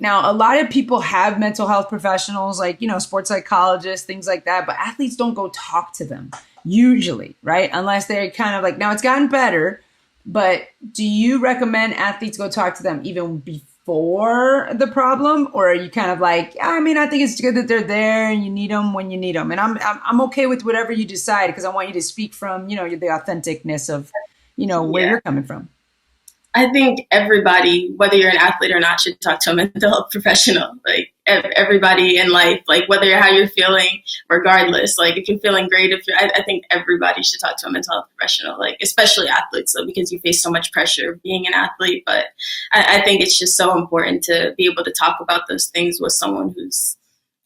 Now, a lot of people have mental health professionals like, sports psychologists, things like that, but athletes don't go talk to them usually, right? Unless they're kind of like, now it's gotten better, but do you recommend athletes go talk to them even before the problem? Or are you kind of like, I mean, I think it's good that they're there and you need them when you need them. And I'm okay with whatever you decide because I want you to speak from, the authenticness of, where you're coming from. I think everybody, whether you're an athlete or not, should talk to a mental health professional. Like everybody in life, like how you're feeling, regardless. Like if you're feeling great, I think everybody should talk to a mental health professional. Like especially athletes, so because you face so much pressure being an athlete. But I think it's just so important to be able to talk about those things with someone who's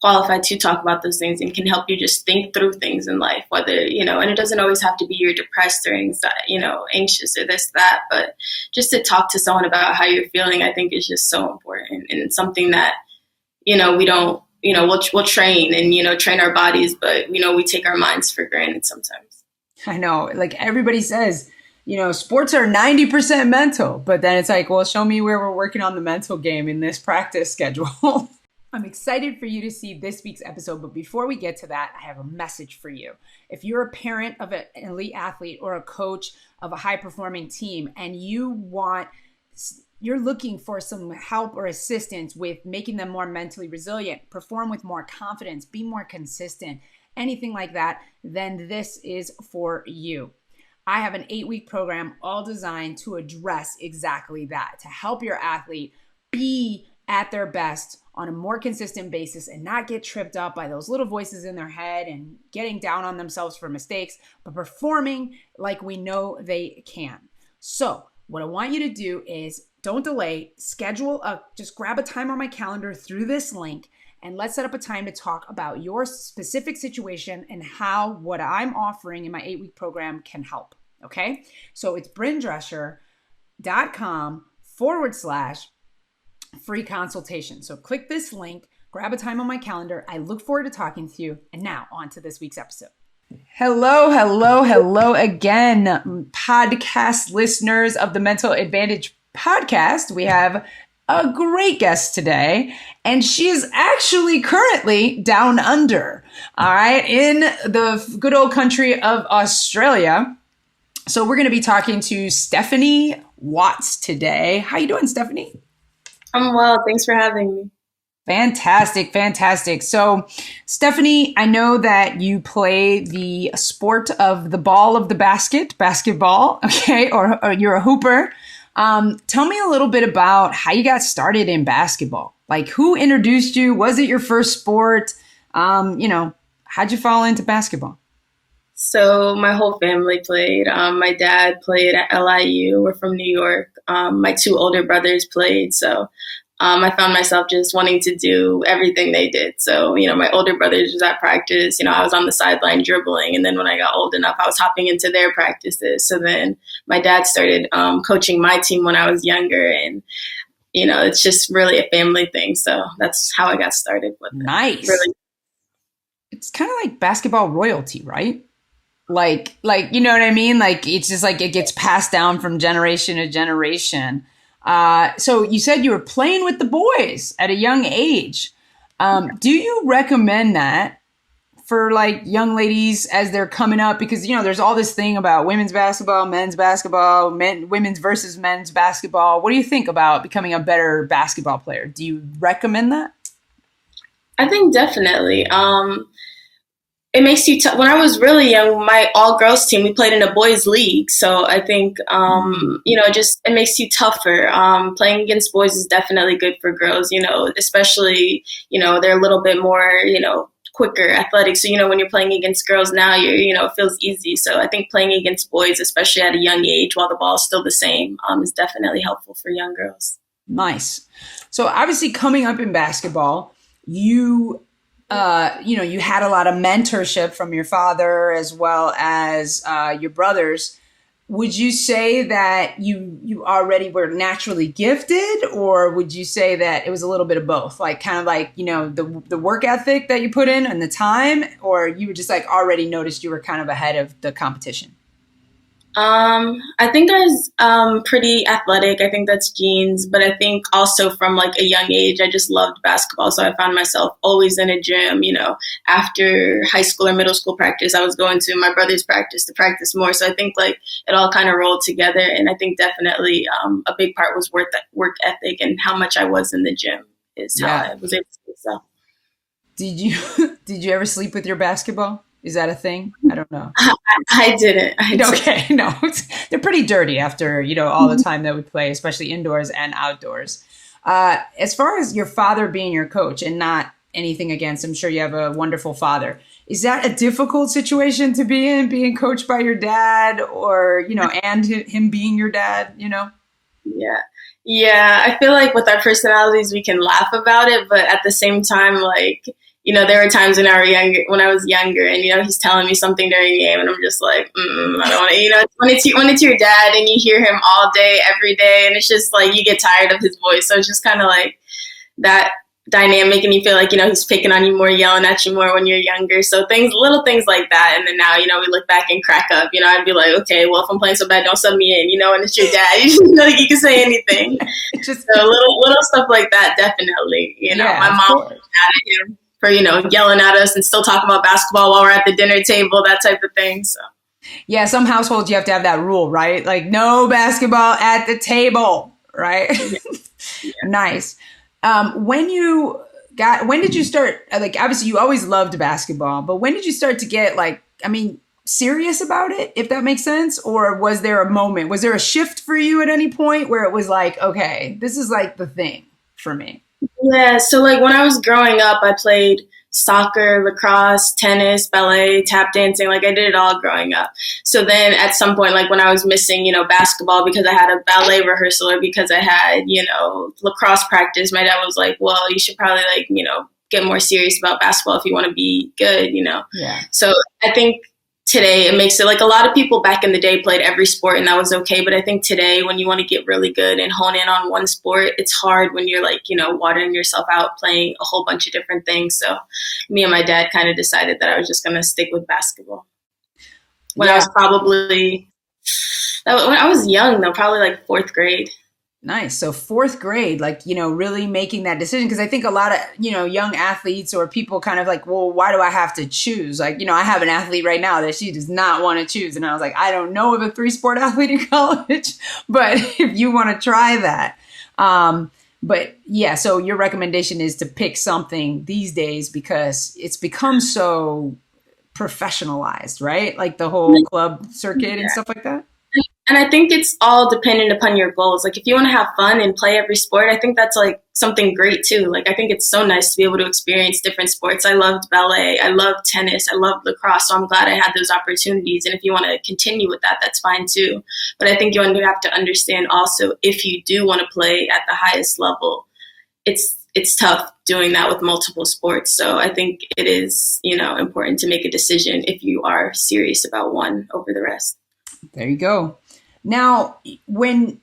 qualified to talk about those things and can help you just think through things in life, whether, and it doesn't always have to be you're depressed or anxious or this, that, but just to talk to someone about how you're feeling, I think is just so important and something that, we don't, we'll train and, train our bodies, but, we take our minds for granted sometimes. I know, like everybody says, sports are 90% mental, but then it's like, well, show me where we're working on the mental game in this practice schedule. I'm excited for you to see this week's episode, but before we get to that, I have a message for you. If you're a parent of an elite athlete or a coach of a high-performing team and you're looking for some help or assistance with making them more mentally resilient, perform with more confidence, be more consistent, anything like that, then this is for you. I have an 8-week program all designed to address exactly that, to help your athlete be at their best on a more consistent basis and not get tripped up by those little voices in their head and getting down on themselves for mistakes, but performing like we know they can. So what I want you to do is don't delay, just grab a time on my calendar through this link and let's set up a time to talk about your specific situation and how what I'm offering in my 8-week program can help. Okay. So it's brynndresser.com/free consultation. So click this link, grab a time on my calendar. I look forward to talking to you. And now on to this week's episode. Hello again, podcast listeners of the Mental Advantage podcast. We have a great guest today, and she is actually currently down under, all right, in the good old country of Australia. So we're going to be talking to Stephanie Watts today. How you doing, Stephanie? I'm well. Thanks for having me. Fantastic. So, Stephanie, I know that you play the sport of the ball of the basketball, okay, or you're a hooper. Tell me a little bit about how you got started in basketball. Like, who introduced you? Was it your first sport? How'd you fall into basketball? So my whole family played. My dad played at LIU. We're from New York. My 2 older brothers played. So I found myself just wanting to do everything they did. So, my older brothers was at practice. I was on the sideline dribbling. And then when I got old enough, I was hopping into their practices. So then my dad started coaching my team when I was younger. And, it's just really a family thing. So that's how I got started with it. Nice. Really. It's kind of like basketball royalty, right? Like, you know what I mean? Like, it's just like it gets passed down from generation to generation. So you said you were playing with the boys at a young age. Do you recommend that for like young ladies as they're coming up? Because, there's all this thing about women's basketball, women's versus men's basketball. What do you think about becoming a better basketball player? Do you recommend that? I think definitely. It makes you when I was really young, my all girls team, we played in a boys league. So I think, it makes you tougher. Playing against boys is definitely good for girls, especially, they're a little bit more, quicker, athletic. So, when you're playing against girls now, it feels easy. So I think playing against boys, especially at a young age while the ball is still the same, is definitely helpful for young girls. Nice. So obviously coming up in basketball, you had a lot of mentorship from your father as well as your brothers. Would you say that you already were naturally gifted, or would you say that it was a little bit of both? Like kind of like, the work ethic that you put in and the time, or you were just like already noticed you were kind of ahead of the competition? I think I was pretty athletic. I think that's genes, but I think also from like a young age, I just loved basketball. So I found myself always in a gym. After high school or middle school practice, I was going to my brother's practice to practice more. So I think like it all kind of rolled together, and I think definitely a big part was work ethic and how much I was in the gym is how Yeah. I was able to do so. Did you did you ever sleep with your basketball? Is that a thing? I don't know. I didn't. I didn't. Okay, no, they're pretty dirty after all the time that we play, especially indoors and outdoors. As far as your father being your coach, and not anything against, I'm sure you have a wonderful father. Is that a difficult situation to be in, being coached by your dad, or and him being your dad? Yeah. Yeah. I feel like with our personalities, we can laugh about it, but at the same time, like, there were times when I was younger, and he's telling me something during a game, and I'm just like, I don't want to. When it's your dad, and you hear him all day, every day, and it's just like you get tired of his voice. So it's just kind of like that dynamic, and you feel like he's picking on you more, yelling at you more when you're younger. So little things like that, and then now we look back and crack up. I'd be like, okay, well, if I'm playing so bad, don't sub me in. And it's your dad. Like you can say anything. Just So little stuff like that, definitely. yeah, My of mom was course. mad at him for yelling at us and still talking about basketball while we're at the dinner table, that type of thing. So Yeah, some households you have to have that rule, right? Like no basketball at the table, right? yeah. Nice. When did you start? Like, obviously, you always loved basketball, but when did you start to get serious about it? If that makes sense, or was there a moment? Was there a shift for you at any point where it was like, okay, this is like the thing for me? Yeah, so like when I was growing up, I played soccer, lacrosse, tennis, ballet, tap dancing. Like I did it all growing up. So then at some point, like when I was missing, basketball because I had a ballet rehearsal or because I had, lacrosse practice, my dad was like, well, you should probably like, get more serious about basketball if you want to be good. Yeah. So I think today it makes it like a lot of people back in the day played every sport and that was okay. But I think today when you want to get really good and hone in on one sport, it's hard when you're like, watering yourself out playing a whole bunch of different things. So me and my dad kind of decided that I was just going to stick with basketball. When I was when I was young though, probably like fourth grade. Nice. So fourth grade, like, really making that decision. Because I think a lot of, young athletes or people kind of like, well, why do I have to choose? Like, I have an athlete right now that she does not want to choose. And I was like, I don't know of a 3-sport athlete in college, but if you want to try that. But yeah, so your recommendation is to pick something these days because it's become so professionalized, right? Like the whole club circuit and stuff like that. And I think it's all dependent upon your goals. Like if you want to have fun and play every sport, I think that's like something great too. Like I think it's so nice to be able to experience different sports. I loved ballet. I loved tennis. I loved lacrosse. So I'm glad I had those opportunities. And if you want to continue with that, that's fine too. But I think you have to understand also if you do want to play at the highest level, it's tough doing that with multiple sports. So I think it is, important to make a decision if you are serious about one over the rest. There you go. Now, when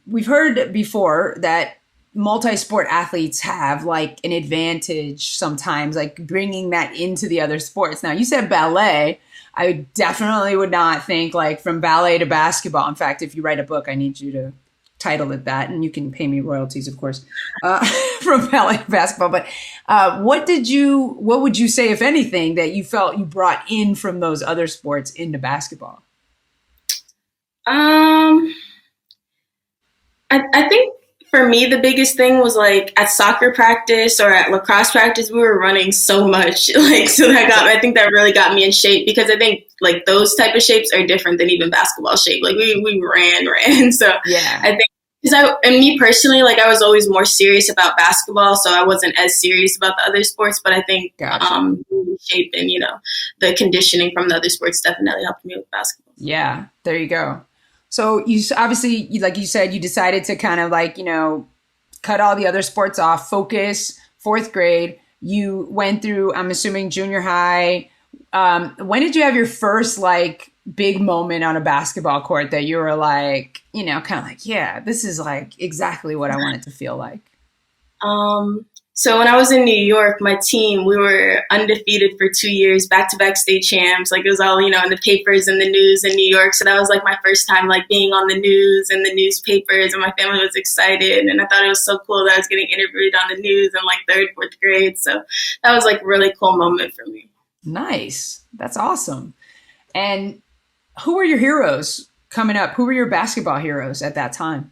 we've heard before that multi-sport athletes have like an advantage sometimes, like bringing that into the other sports. Now, you said ballet. I definitely would not think like from ballet to basketball. In fact, if you write a book, I need you to title it that, and you can pay me royalties, of course, from ballet to basketball. But what would you say, if anything, that you felt you brought in from those other sports into basketball? I think for me, the biggest thing was like at soccer practice or at lacrosse practice, we were running so much. I think that really got me in shape because I think like those type of shapes are different than even basketball shape. Like we ran. So yeah, I think and me personally, like I was always more serious about basketball. So I wasn't as serious about the other sports, but I think, gotcha. shape and, the conditioning from the other sports definitely helped me with basketball. Yeah, there you go. So you obviously, like you said, you decided to kind of like, cut all the other sports off, focus, fourth grade. You went through, I'm assuming, junior high. When did you have your first like big moment on a basketball court that you were like, kind of like, yeah, this is like exactly what I want it to feel like? So when I was in New York, my team, we were undefeated for 2 years, back-to-back state champs. Like it was all, in the papers and the news in New York. So that was like my first time like being on the news and the newspapers, and my family was excited. And I thought it was so cool that I was getting interviewed on the news in like third, fourth grade. So that was like a really cool moment for me. Nice. That's awesome. And who were your heroes coming up? Who were your basketball heroes at that time?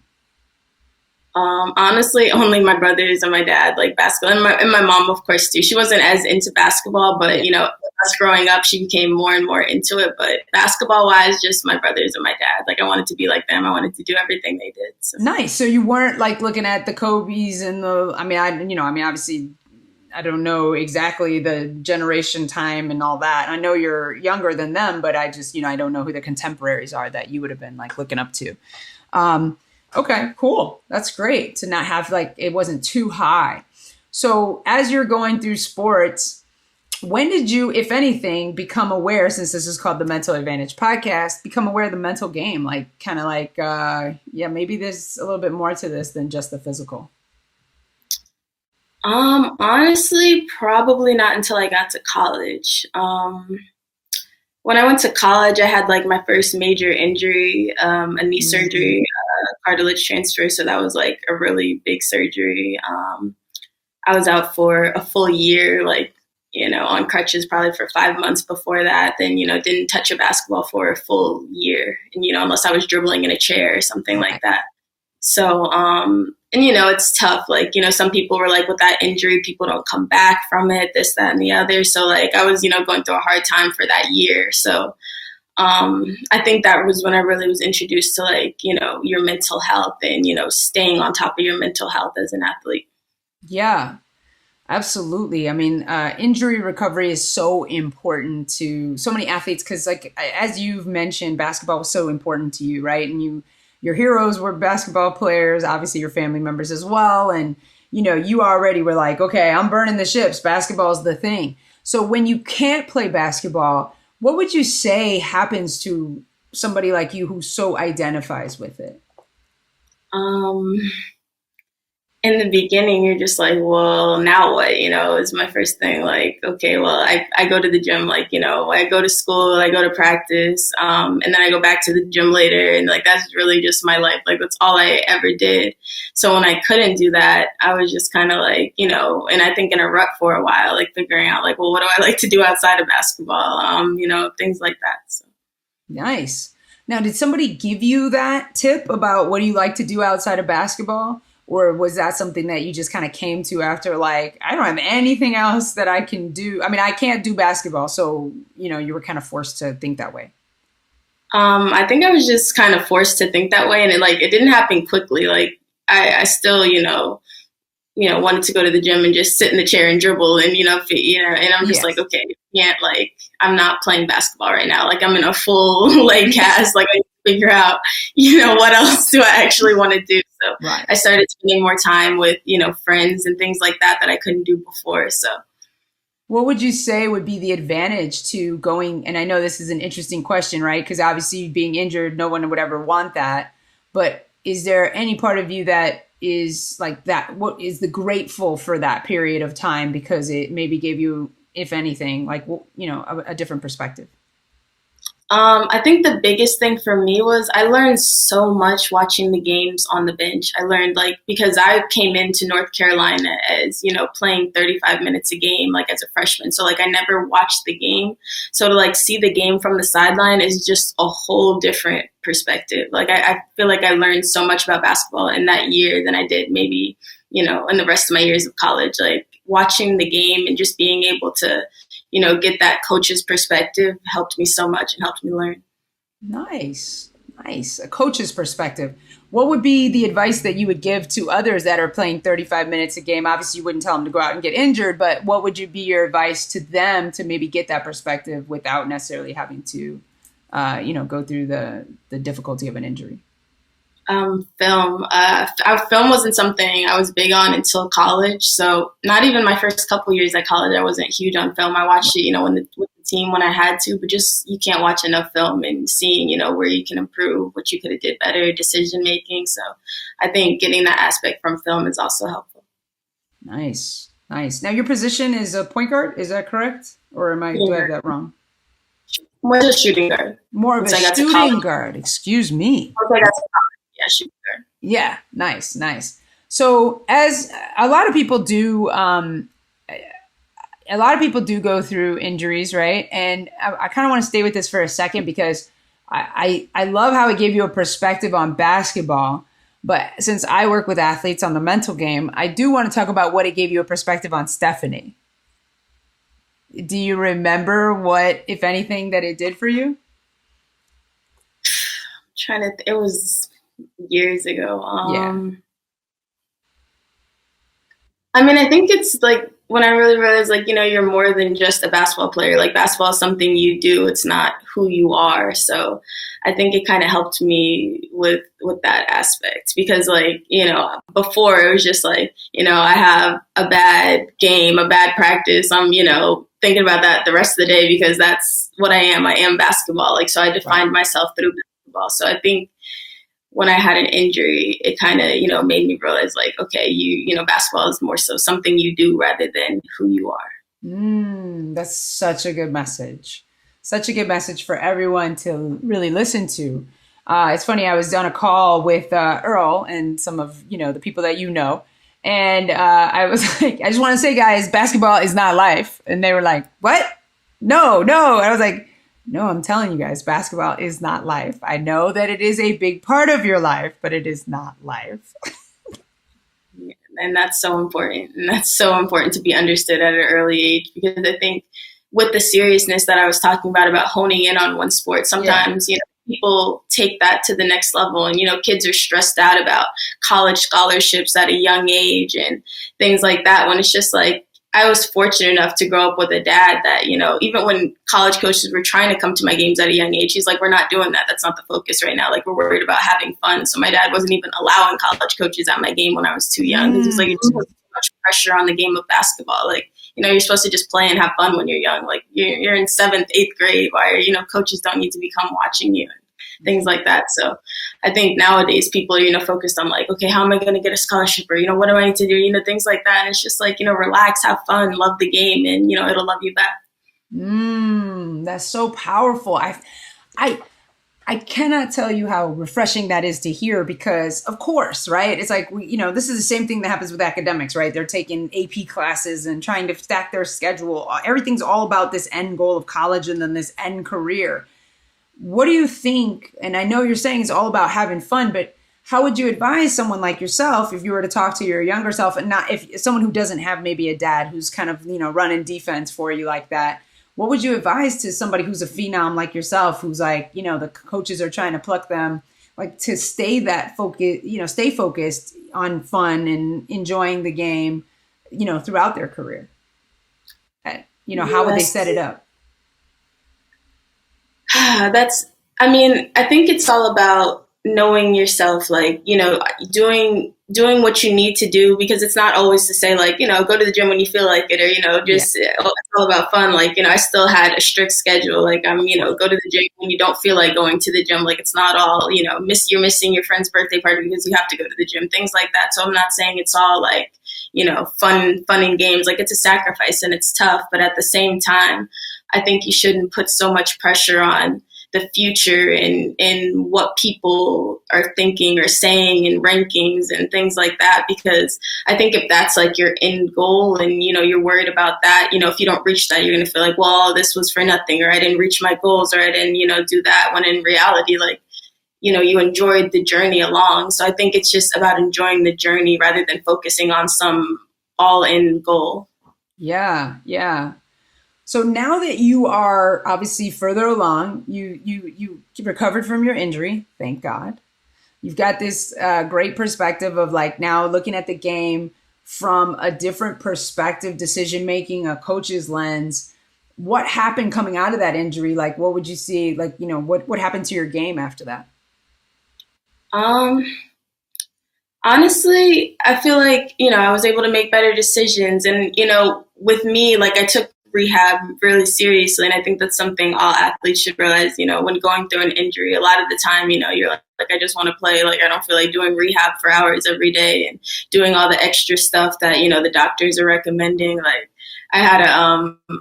Honestly, only my brothers and my dad like basketball, and my mom, of course, too. She wasn't as into basketball, but us growing up, she became more and more into it. But basketball wise, just my brothers and my dad. Like I wanted to be like them. I wanted to do everything they did. So. Nice. So you weren't like looking at the Kobe's and the. Obviously, I don't know exactly the generation time and all that. I know you're younger than them, but I just, I don't know who the contemporaries are that you would have been like looking up to. Okay, cool. That's great to not have like, it wasn't too high. So as you're going through sports, when did you, if anything, become aware, since this is called the Mental Advantage podcast, become aware of the mental game? Like kind of like, maybe there's a little bit more to this than just the physical. Honestly, probably not until I got to college. When I went to college, I had like my first major injury, a knee surgery, cartilage transfer. So that was like a really big surgery. I was out for a full year, like, on crutches probably for 5 months before that. Then, didn't touch a basketball for a full year. And, unless I was dribbling in a chair or something like that. So, it's tough. Like, some people were like, with that injury, people don't come back from it, this, that, and the other. So like, I was, going through a hard time for that year. So, I think that was when I really was introduced to like, your mental health and, staying on top of your mental health as an athlete. Yeah, absolutely. I mean, injury recovery is so important to so many athletes because like, as you've mentioned, basketball was so important to you, right? And your heroes were basketball players, obviously your family members as well. And, you already were like, okay, I'm burning the ships. Basketball is the thing. So when you can't play basketball, what would you say happens to somebody like you who so identifies with it? In the beginning, you're just like, well, now what, is my first thing. Like, okay, well, I go to the gym, like, I go to school, I go to practice, and then I go back to the gym later. And like, that's really just my life. Like, that's all I ever did. So when I couldn't do that, I was just kind of like, and I think in a rut for a while, like figuring out like, well, what do I like to do outside of basketball? Things like that. So. Nice. Now, did somebody give you that tip about what do you like to do outside of basketball? Or was that something that you just kind of came to after like, I don't have anything else that I can do? I mean, I can't do basketball. So, you were kind of forced to think that way. I think I was just kind of forced to think that way. And it didn't happen quickly. Like I still, wanted to go to the gym and just sit in the chair and dribble and, and I'm just like, okay, like, I'm not playing basketball right now. Like I'm in a full like cast, like I figure out, what else do I actually want to do? So right. I started spending more time with, friends and things like that I couldn't do before. So what would you say would be the advantage to going? And I know this is an interesting question, right? Because obviously being injured, no one would ever want that. But is there any part of you that is like that? What is the grateful for that period of time because it maybe gave you, if anything, like, a different perspective? I think the biggest thing for me was I learned so much watching the games on the bench. I learned because I came into North Carolina as, playing 35 minutes a game, like as a freshman. So I never watched the game. So to see the game from the sideline is just a whole different perspective. I feel like I learned so much about basketball in that year than I did maybe, in the rest of my years of college, watching the game and just being able to, get that coach's perspective helped me so much and helped me learn. Nice. A coach's perspective. What would be the advice that you would give to others that are playing 35 minutes a game? Obviously, you wouldn't tell them to go out and get injured, but what would be your advice to them to maybe get that perspective without necessarily having to, go through the difficulty of an injury? Film. Film wasn't something I was big on until college. So not even my first couple years at college, I wasn't huge on film. I watched it, with the team when I had to, but just you can't watch enough film and seeing, where you can improve, what you could have did better, decision making. So I think getting that aspect from film is also helpful. Nice. Nice. Now your position is a point guard, is that correct? Or do I have that wrong? More a shooting guard. More of Once a I got to shooting college, guard, excuse me. once I got to college, yeah, shooting guard. Yeah, nice, nice. So as a lot of people do, a lot of people do go through injuries, right? And I kind of want to stay with this for a second because I love how it gave you a perspective on basketball. But since I work with athletes on the mental game, I do want to talk about what it gave you a perspective on Stephanie. Do you remember what, if anything, that it did for you? It was years ago. Yeah. I mean, I think it's like when I really realized, like, you're more than just a basketball player. Like, basketball is something you do; it's not who you are. So, I think it kind of helped me with that aspect because, like, before it was just like, I have a bad game, a bad practice. I'm, thinking about that the rest of the day because that's what I am. I am basketball. Like, so I defined myself through basketball. So I think when I had an injury, it kind of, made me realize like, okay, basketball is more so something you do rather than who you are. That's such a good message. Such a good message for everyone to really listen to. It's funny, I was on a call with Earl and some of, the people that you know. And I was like, I just want to say, guys, basketball is not life. And they were like, what? No, no. And I was like, no, I'm telling you guys, basketball is not life. I know that it is a big part of your life, but it is not life. And that's so important. And that's so important to be understood at an early age because I think with the seriousness that I was talking about honing in on one sport, sometimes, people take that to the next level and, kids are stressed out about college scholarships at a young age and things like that when it's just like, I was fortunate enough to grow up with a dad that, even when college coaches were trying to come to my games at a young age, he's like, we're not doing that. That's not the focus right now. Like, we're worried about having fun. So my dad wasn't even allowing college coaches at my game when I was too young. Because he's like, it's too much pressure on the game of basketball. Like, you're supposed to just play and have fun when you're young. Like, you're in 7th, 8th grade. Why are, coaches don't need to become watching you. Things like that. So I think nowadays people are, focused on like, okay, how am I going to get a scholarship or, what do I need to do? Things like that. And it's just like, relax, have fun, love the game and, it'll love you back. That's so powerful. I cannot tell you how refreshing that is to hear because of course, right? It's like, this is the same thing that happens with academics, right? They're taking AP classes and trying to stack their schedule. Everything's all about this end goal of college and then this end career. What do you think? And I know you're saying it's all about having fun, but how would you advise someone like yourself if you were to talk to your younger self and not if someone who doesn't have maybe a dad who's kind of, running defense for you like that? What would you advise to somebody who's a phenom like yourself, who's like, the coaches are trying to pluck them, like to stay that focus, stay focused on fun and enjoying the game, throughout their career? How would they set it up? I think it's all about knowing yourself, like, doing what you need to do because it's not always to say like, go to the gym when you feel like it or, it's all about fun. Like, I still had a strict schedule. Like go to the gym when you don't feel like going to the gym. Like it's not all, you're missing your friend's birthday party because you have to go to the gym, things like that. So I'm not saying it's all like, fun and games. Like it's a sacrifice and it's tough. But at the same time, I think you shouldn't put so much pressure on the future and what people are thinking or saying in rankings and things like that. Because I think if that's like your end goal and, you're worried about that, if you don't reach that, you're going to feel like, well, this was for nothing or I didn't reach my goals or I didn't, do that. When in reality, like, you enjoyed the journey along. So I think it's just about enjoying the journey rather than focusing on some all-in goal. Yeah, yeah. So now that you are obviously further along, you recovered from your injury, thank God. You've got this great perspective of like now looking at the game from a different perspective, decision making, a coach's lens. What happened coming out of that injury? Like, what would you see? Like, what happened to your game after that? Honestly, I feel like, I was able to make better decisions. And, with me, like I took rehab really seriously. And I think that's something all athletes should realize, when going through an injury, a lot of the time, you're like, I just want to play. Like, I don't feel like doing rehab for hours every day and doing all the extra stuff that, the doctors are recommending. Like, I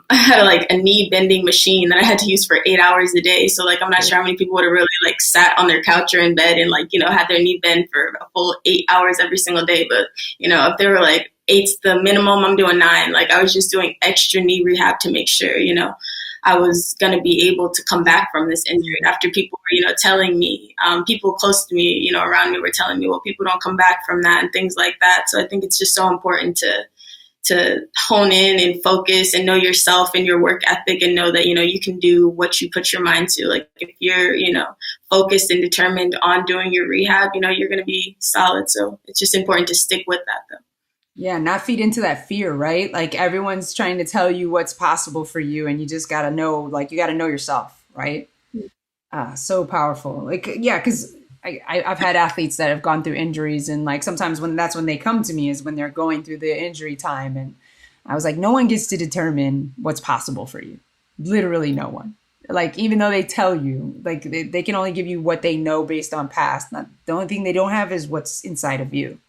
had like a knee bending machine that I had to use for 8 hours a day. So like, I'm not sure how many people would have really like sat on their couch or in bed and like, had their knee bent for a full 8 hours every single day. But, if they were like, 8's the minimum, I'm doing 9. Like, I was just doing extra knee rehab to make sure, I was going to be able to come back from this injury after people were, telling me, people close to me, around me were telling me, well, people don't come back from that and things like that. So I think it's just so important to hone in and focus and know yourself and your work ethic and know that, you can do what you put your mind to. Like, if you're, focused and determined on doing your rehab, you're going to be solid. So it's just important to stick with that, though. Yeah, not feed into that fear, right? Like, everyone's trying to tell you what's possible for you, and you just got to know, like, you got to know yourself, right? So powerful. Like, yeah, because I've had athletes that have gone through injuries, and like sometimes that's when they come to me is when they're going through the injury time. And I was like, no one gets to determine what's possible for you. Literally no one. Like, even though they tell you, like, they can only give you what they know based on past. Not, the only thing they don't have is what's inside of you.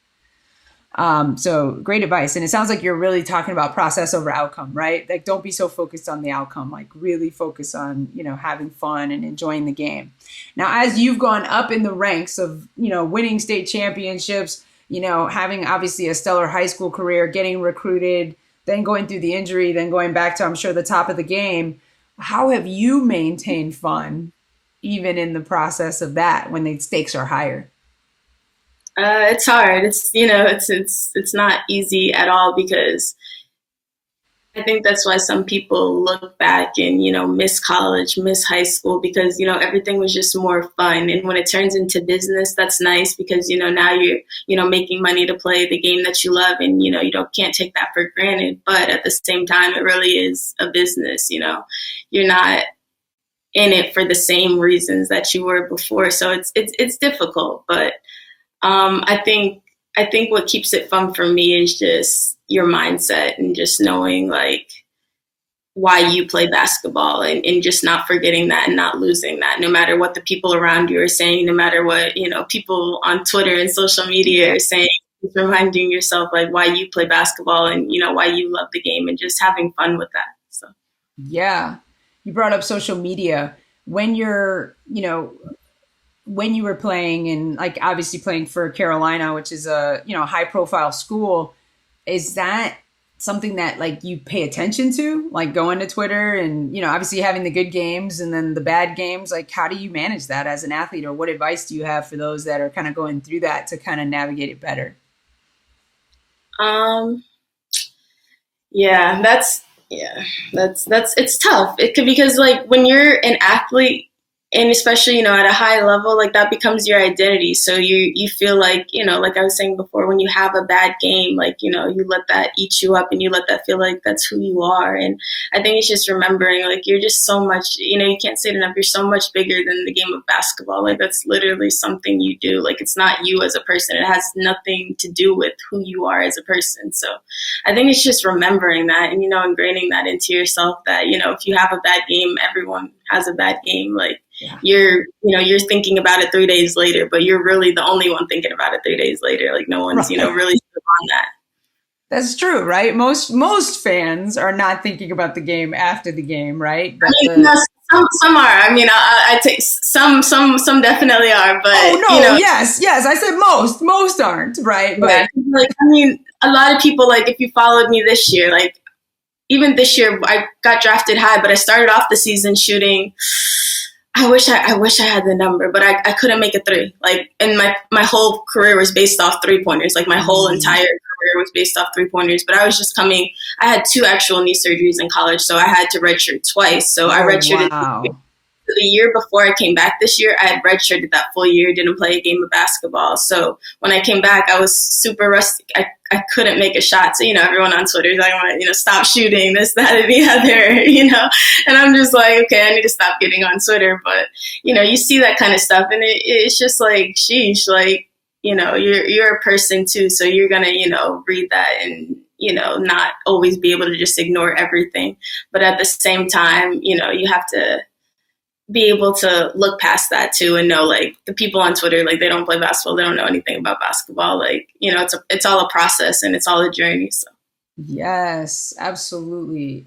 So great advice. And it sounds like you're really talking about process over outcome, right? Like, don't be so focused on the outcome, like really focus on, having fun and enjoying the game. Now, as you've gone up in the ranks of, winning state championships, having obviously a stellar high school career, getting recruited, then going through the injury, then going back to, I'm sure, the top of the game. How have you maintained fun even in the process of that when the stakes are higher? It's hard. It's not easy at all, because I think that's why some people look back and, miss college, miss high school, because, everything was just more fun. And when it turns into business, that's nice because, now you're, making money to play the game that you love, and, you can't take that for granted. But at the same time, it really is a business. You're not in it for the same reasons that you were before. So it's difficult, but I think what keeps it fun for me is just your mindset and just knowing like why you play basketball and just not forgetting that and not losing that, no matter what the people around you are saying, no matter what, people on Twitter and social media are saying, just reminding yourself like why you play basketball and, why you love the game and just having fun with that. So, yeah, you brought up social media when you're, when you were playing and like obviously playing for Carolina, which is a, high profile school, is that something that like you pay attention to, like going to Twitter and, obviously having the good games and then the bad games? Like, how do you manage that as an athlete, or what advice do you have for those that are kind of going through that to kind of navigate it better? That's it's tough. Because like when you're an athlete, and especially, at a high level, like that becomes your identity. So you feel like, like I was saying before, when you have a bad game, like, you let that eat you up and you let that feel like that's who you are. And I think it's just remembering like, you're just so much, you can't say it enough. You're so much bigger than the game of basketball. Like that's literally something you do. Like it's not you as a person. It has nothing to do with who you are as a person. So I think it's just remembering that and, ingraining that into yourself that, if you have a bad game, everyone has a bad game. Like, yeah. You're thinking about it 3 days later, but you're really the only one thinking about it 3 days later. Like no one's, right. Really on that. That's true, right? Most fans are not thinking about the game after the game, right? But some are. I mean, I take some definitely are, but yes. I said most aren't, right? But yeah, like, a lot of people, like if you followed me this year, like even this year, I got drafted high, but I started off the season shooting. I wish I had the number, but I couldn't make a three. Like, and my whole career was based off 3-pointers. Like my whole entire career was based off 3-pointers. But I had 2 actual knee surgeries in college, so I had to redshirt twice. So I redshirted. Wow. The year before I came back this year, I had redshirted that full year, didn't play a game of basketball. So when I came back, I was super rusty. I couldn't make a shot. So, everyone on Twitter is like, stop shooting, this, that, and the other, and I'm just like, okay, I need to stop getting on Twitter. But, you see that kind of stuff and it's just like, sheesh, like, you're a person too. So you're going to, read that and, not always be able to just ignore everything. But at the same time, you have to be able to look past that too and know, like, the people on Twitter, like, they don't play basketball, they don't know anything about basketball. Like, it's all a process and it's all a journey. So Yes, absolutely.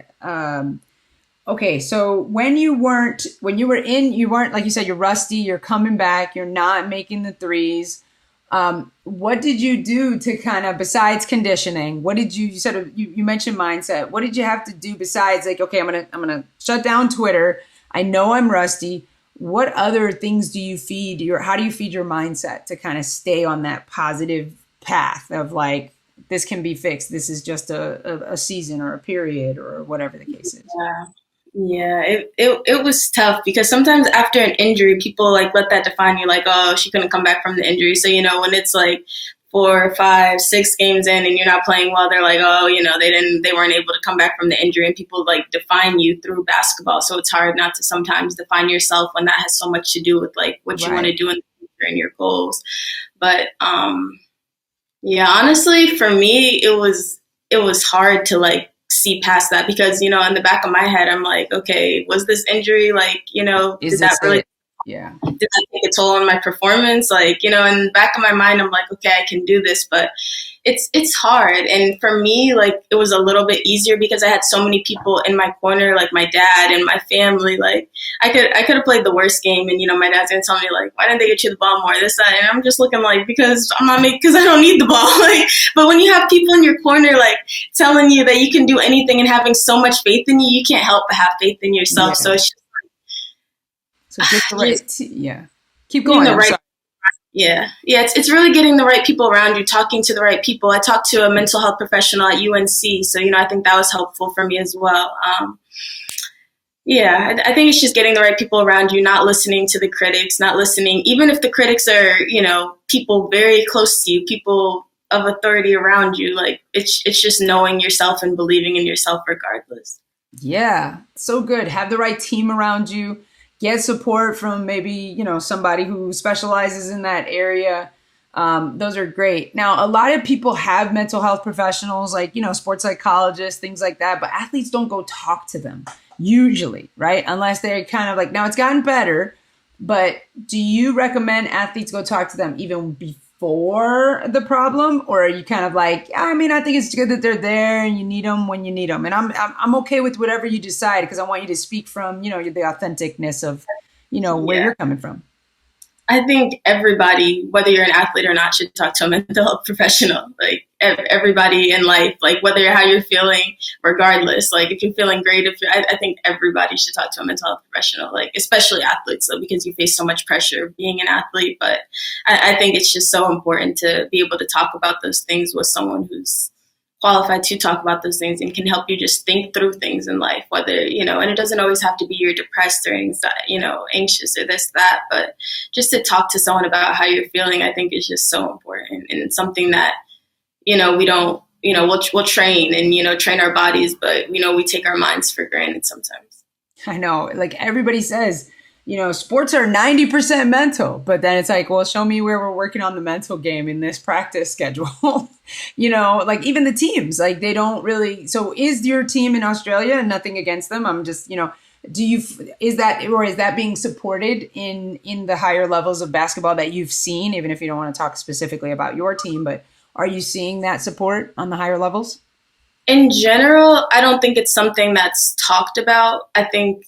Okay, so you weren't, like you said, you're rusty, you're coming back, you're not making the threes. What did you do to kind of, besides conditioning, what did you said, you mentioned mindset. What did you have to do besides, like, okay, I'm gonna shut down Twitter. I know I'm rusty. What other things do you how do you feed your mindset to kind of stay on that positive path of, like, this can be fixed. This is just a season or a period or whatever the case is. yeah, it was tough because sometimes after an injury, people, like, let that define you, like, oh, she couldn't come back from the injury. So, when it's like 4, 5, 6 games in and you're not playing well, they're like, oh, they weren't able to come back from the injury, and people, like, define you through basketball. So it's hard not to sometimes define yourself when that has so much to do with, like, what you want to do in the future and your goals. But yeah, honestly, for me, it was hard to, like, see past that because, in the back of my head, I'm like, okay, was this injury, like, Is did that this really it? Yeah. did that take a toll on my performance? Like, in the back of my mind, I'm like, okay, I can do this, but it's hard. And for me, like, it was a little bit easier because I had so many people in my corner, like my dad and my family. Like, I could have played the worst game, and my dad's gonna tell me, like, why didn't they get you the ball more, this, that, and I'm just looking like, because because I don't need the ball. Like, but when you have people in your corner, like, telling you that you can do anything and having so much faith in you, you can't help but have faith in yourself. Yeah. So it's just so get the right, yeah. Keep going. Yeah. It's really getting the right people around you, talking to the right people. I talked to a mental health professional at UNC, so I think that was helpful for me as well. I think it's just getting the right people around you, not listening to the critics, not listening, even if the critics are, people very close to you, people of authority around you. Like, it's just knowing yourself and believing in yourself regardless. Yeah, so good. Have the right team around you. Get support from maybe, somebody who specializes in that area. Those are great. Now, a lot of people have mental health professionals, like, sports psychologists, things like that, but athletes don't go talk to them usually, right? Unless they're kind of like, now it's gotten better, but do you recommend athletes go talk to them even before the problem? Or are you kind of like, I think it's good that they're there and you need them when you need them. And I'm okay with whatever you decide, because I want you to speak from, the authenticness of, where you're coming from. I think everybody, whether you're an athlete or not, should talk to a mental health professional. Like, everybody in life, like, how you're feeling, regardless. Like, if you're feeling great, I think everybody should talk to a mental health professional, like, especially athletes, though, because you face so much pressure being an athlete. But I think it's just so important to be able to talk about those things with someone who's qualified to talk about those things and can help you just think through things in life, whether, and it doesn't always have to be you're depressed or anxious or this, that, but just to talk to someone about how you're feeling, I think is just so important. And it's something that, we don't, we'll train and, train our bodies, but, we take our minds for granted sometimes. I know, like, everybody says, sports are 90% mental, but then it's like, well, show me where we're working on the mental game in this practice schedule. Like, even the teams, like, they don't really. So is your team in Australia? Nothing against them. I'm just, is that being supported in the higher levels of basketball that you've seen, even if you don't want to talk specifically about your team, but are you seeing that support on the higher levels? In general, I don't think it's something that's talked about. I think,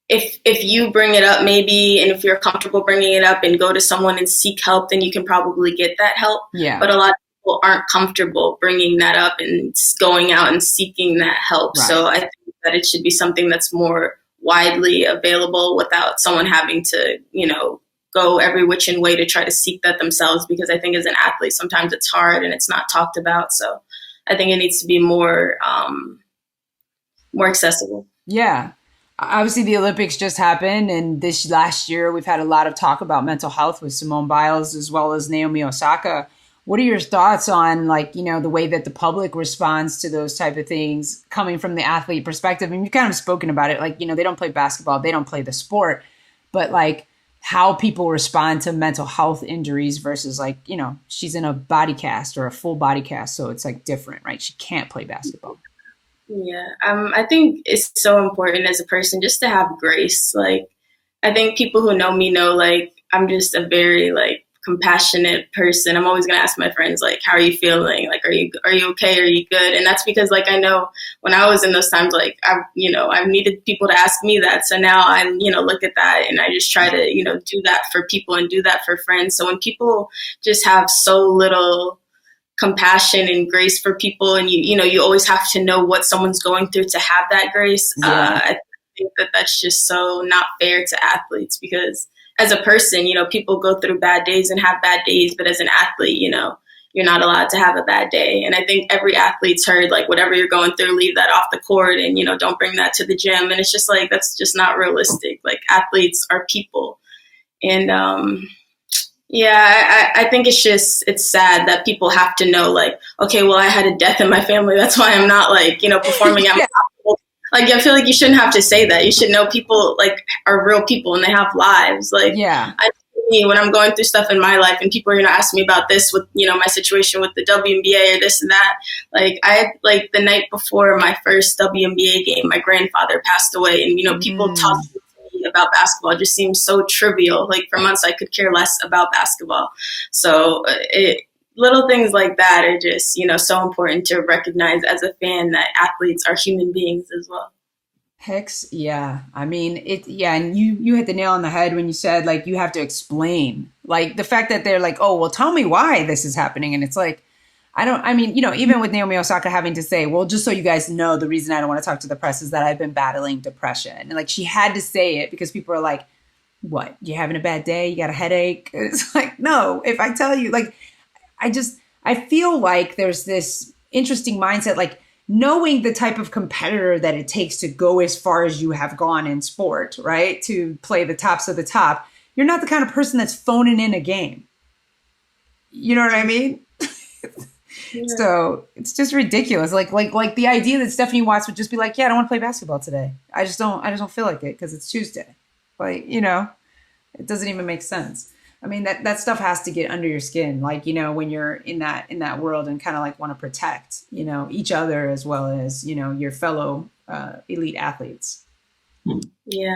if you bring it up, maybe, and if you're comfortable bringing it up and go to someone and seek help, then you can probably get that help. Yeah. But a lot of people aren't comfortable bringing that up and going out and seeking that help. Right. So I think that it should be something that's more widely available without someone having to, go every which and way to try to seek that themselves. Because I think as an athlete, sometimes it's hard and it's not talked about. So I think it needs to be more accessible. Yeah. Obviously, the Olympics just happened, and this last year we've had a lot of talk about mental health with Simone Biles as well as Naomi Osaka. What are your thoughts on, like, the way that the public responds to those type of things coming from the athlete perspective? And you've kind of spoken about it, like, they don't play basketball, they don't play the sport, but, like, how people respond to mental health injuries versus like, she's in a body cast or a full body cast. So it's like different, right? She can't play basketball. Yeah, I think it's so important as a person just to have grace. Like, I think people who know me know, like, I'm just a very, like, compassionate person. I'm always gonna ask my friends, like, how are you feeling? Like, are you okay? Are you good? And that's because, like, I know when I was in those times, like, I've needed people to ask me that. So now I'm, look at that, and I just try to, do that for people and do that for friends. So when people just have so little compassion and grace for people, and you always have to know what someone's going through to have that grace. Yeah. I think that that's just so not fair to athletes, because as a person, people go through bad days and have bad days, but as an athlete, you're not allowed to have a bad day. And I think every athlete's heard, like, whatever you're going through, leave that off the court, and don't bring that to the gym. And it's just like, that's just not realistic. Like, athletes are people. And yeah, I think it's sad that people have to know, like, okay, well, I had a death in my family, that's why I'm not, like, performing at my level. Like, I feel like you shouldn't have to say that. You should know people, like, are real people and they have lives. Like, yeah. When I'm going through stuff in my life and people are asking me about this with, my situation with the Wnba or this and that, like, I had, like, the night before my first Wnba game, my grandfather passed away, and, people talking to me about basketball. It just seems so trivial. Like, for months I could care less about basketball. So little things like that are just, so important to recognize as a fan, that athletes are human beings as well. Hex, yeah. I mean, and you hit the nail on the head when you said, like, you have to explain. Like, the fact that they're like, oh, well, tell me why this is happening. And it's like, even with Naomi Osaka having to say, well, just so you guys know, the reason I don't want to talk to the press is that I've been battling depression. And, like, she had to say it because people are like, what? You having a bad day? You got a headache? It's like, no, if I tell you, like, I feel like there's this interesting mindset, like, knowing the type of competitor that it takes to go as far as you have gone in sport, right? To play the tops of the top. You're not the kind of person that's phoning in a game. You know what I mean? Yeah. So it's just ridiculous. Like the idea that Stephanie Watts would just be like, yeah, I don't want to play basketball today. I just don't feel like it because it's Tuesday. Like, it doesn't even make sense. I mean, that stuff has to get under your skin, like, when you're in that world and kind of like want to protect, each other as well as, your fellow elite athletes. Yeah,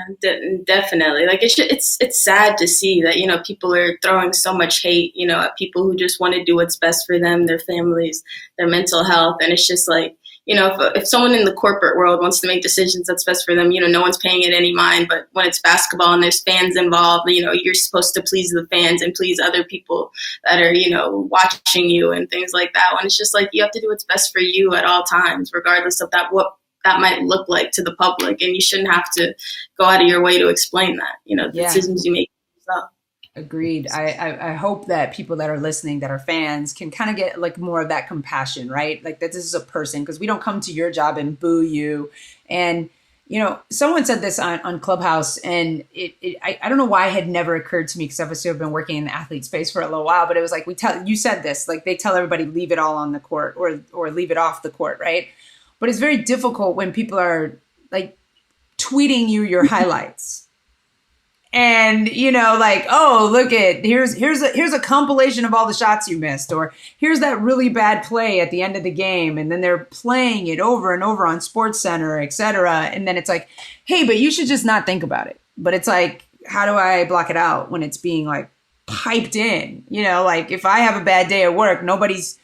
definitely. Like, it's sad to see that, people are throwing so much hate, at people who just want to do what's best for them, their families, their mental health. And it's just like, if someone in the corporate world wants to make decisions that's best for them, no one's paying it any mind. But when it's basketball and there's fans involved, you're supposed to please the fans and please other people that are, watching you and things like that. When it's just like, you have to do what's best for you at all times, regardless of what that might look like to the public. And you shouldn't have to go out of your way to explain that, the decisions you make yourself. Agreed. I hope that people that are listening that are fans can kind of get like more of that compassion, right? Like that this is a person, because we don't come to your job and boo you. And, someone said this on Clubhouse, and I don't know why it had never occurred to me, because obviously I've been working in the athlete space for a little while, but it was like, you said this, like they tell everybody leave it all on the court or leave it off the court, right? But it's very difficult when people are like tweeting you your highlights. And, like, oh, look here's a compilation of all the shots you missed, or here's that really bad play at the end of the game. And then they're playing it over and over on Sports Center, et cetera. And then it's like, hey, but you should just not think about it. But it's like, how do I block it out when it's being like piped in? Like if I have a bad day at work, nobody's,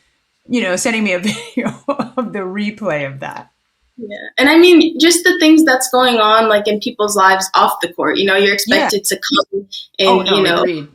sending me a video of the replay of that. Yeah. And I mean, just the things that's going on, like in people's lives off the court, you're expected to come and, agreed.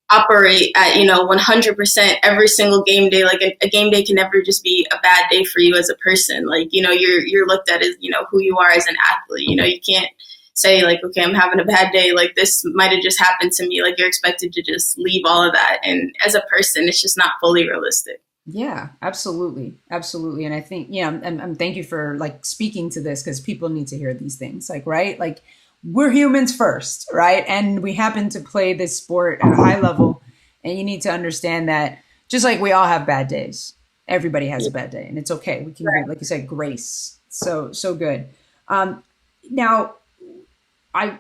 Operate at, 100% every single game day. Like a game day can never just be a bad day for you as a person. Like, you're looked at as, who you are as an athlete. You can't say like, okay, I'm having a bad day. Like this might've just happened to me. Like you're expected to just leave all of that. And as a person, it's just not fully realistic. Yeah, absolutely. Absolutely. And I think, and thank you for like speaking to this, because people need to hear these things, like, right? Like we're humans first, right? And we happen to play this sport at a high level. And you need to understand that just like we all have bad days, everybody has a bad day, and it's okay. We can, like you said, grace. So good. Now I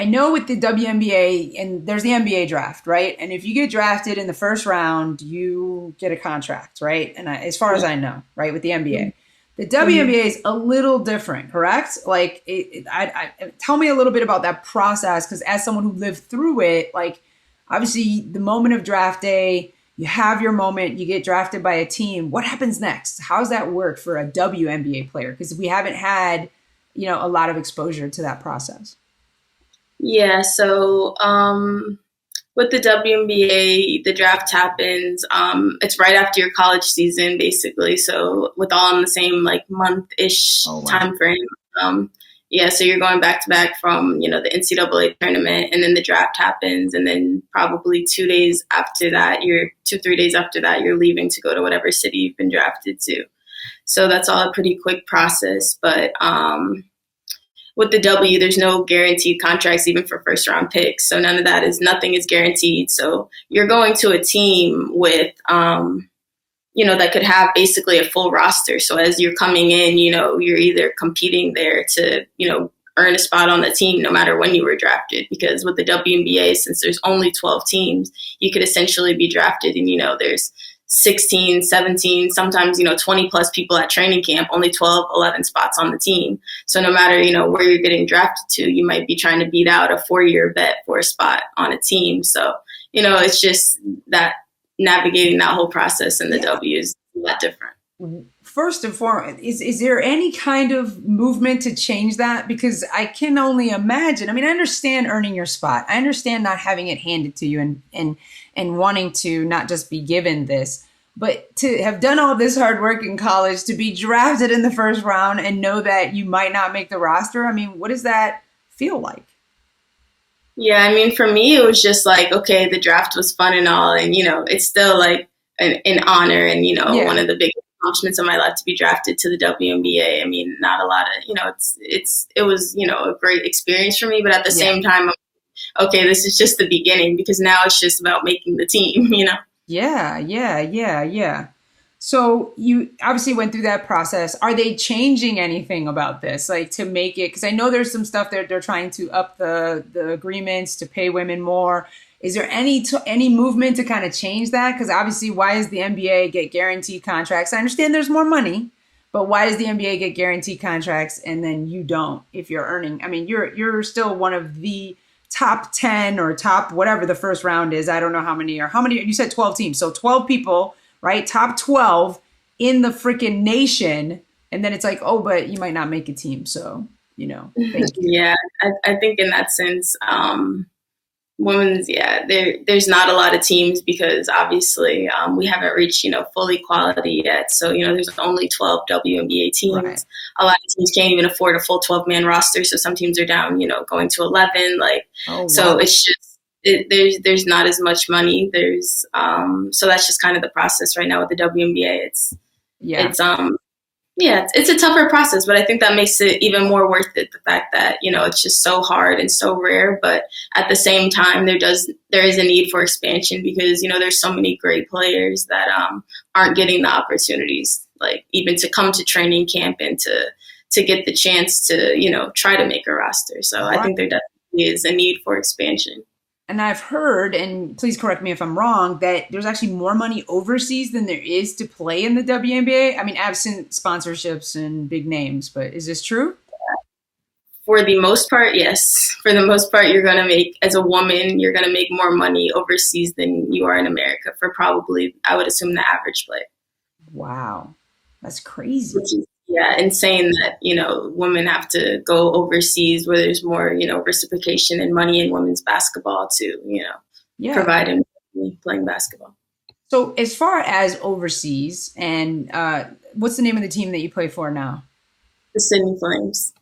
I know with the WNBA, and there's the NBA draft, right? And if you get drafted in the first round, you get a contract, right? And as far as I know, right, with the NBA. The Mhm. WNBA is a little different, correct? Like, tell me a little bit about that process, because as someone who lived through it, like, obviously, the moment of draft day, you have your moment, you get drafted by a team. What happens next? How does that work for a WNBA player? Because we haven't had, a lot of exposure to that process. Yeah, so with the WNBA, the draft happens. It's right after your college season, basically. So with all in the same like month ish Oh, wow. time frame. Um, yeah, so you're going back to back from the NCAA tournament, and then the draft happens, and then probably 2 days after that, you're 2 3 days after that, you're leaving to go to whatever city you've been drafted to. So that's all a pretty quick process, but with the W, there's no guaranteed contracts even for first round picks. So nothing is guaranteed. So you're going to a team with, that could have basically a full roster. So as you're coming in, you're either competing there to, earn a spot on the team no matter when you were drafted. Because with the WNBA, since there's only 12 teams, you could essentially be drafted and, there's 16, 17, sometimes, 20 plus people at training camp, only 12, 11 spots on the team. So no matter, where you're getting drafted to, you might be trying to beat out a 4-year vet for a spot on a team. So, it's just that navigating that whole process in the Yeah. W is a lot different. First and foremost, is there any kind of movement to change that? Because I can only imagine. I mean, I understand earning your spot. I understand not having it handed to you and wanting to not just be given this, but to have done all this hard work in college, to be drafted in the first round and know that you might not make the roster. I mean, what does that feel like? Yeah, I mean, for me, it was just like, okay, the draft was fun and all. And, it's still like an honor and, one Yeah. of the big accomplishments of my life to be drafted to the WNBA. I mean, not a lot of, it was, a great experience for me. But at the Yeah. same time, okay, this is just the beginning because now it's just about making the team, Yeah, yeah, yeah, yeah. So you obviously went through that process. Are they changing anything about this, like to make it? Because I know there's some stuff that they're trying to up the agreements to pay women more. Is there any movement to kind of change that? Because obviously, why does the NBA get guaranteed contracts? I understand there's more money, but why does the NBA get guaranteed contracts and then you don't if you're earning? I mean, you're still one of the top 10 or top whatever the first round is. I don't know how many you said 12 teams. So 12 people, right? Top 12 in the freaking nation. And then it's like, oh, but you might not make a team. So, thank you. Yeah, I think in that sense, women's, yeah, there's not a lot of teams because obviously we haven't reached, full equality yet. So, there's only 12 WNBA Right. teams. A lot of teams can't even afford a full 12-man roster. So some teams are down, going to 11. Like, Oh, so wow. it's just, there's not as much money. So that's just kind of the process right now with the WNBA. Yeah. It's, yeah, it's a tougher process, but I think that makes it even more worth it. The fact that it's just so hard and so rare, but at the same time, there is a need for expansion because there's so many great players that aren't getting the opportunities, like even to come to training camp and to get the chance to try to make a roster. So I Right. think there definitely is a need for expansion. And I've heard, and please correct me if I'm wrong, that there's actually more money overseas than there is to play in the WNBA. I mean, absent sponsorships and big names, but is this true? For the most part, yes. For the most part, as a woman, you're going to make more money overseas than you are in America for probably, I would assume, the average player. Wow. That's crazy. Which is, yeah, insane that, women have to go overseas where there's more, reciprocation and money in women's basketball to, Yeah. provide and playing basketball. So as far as overseas, and what's the name of the team that you play for now? The Sydney Flames.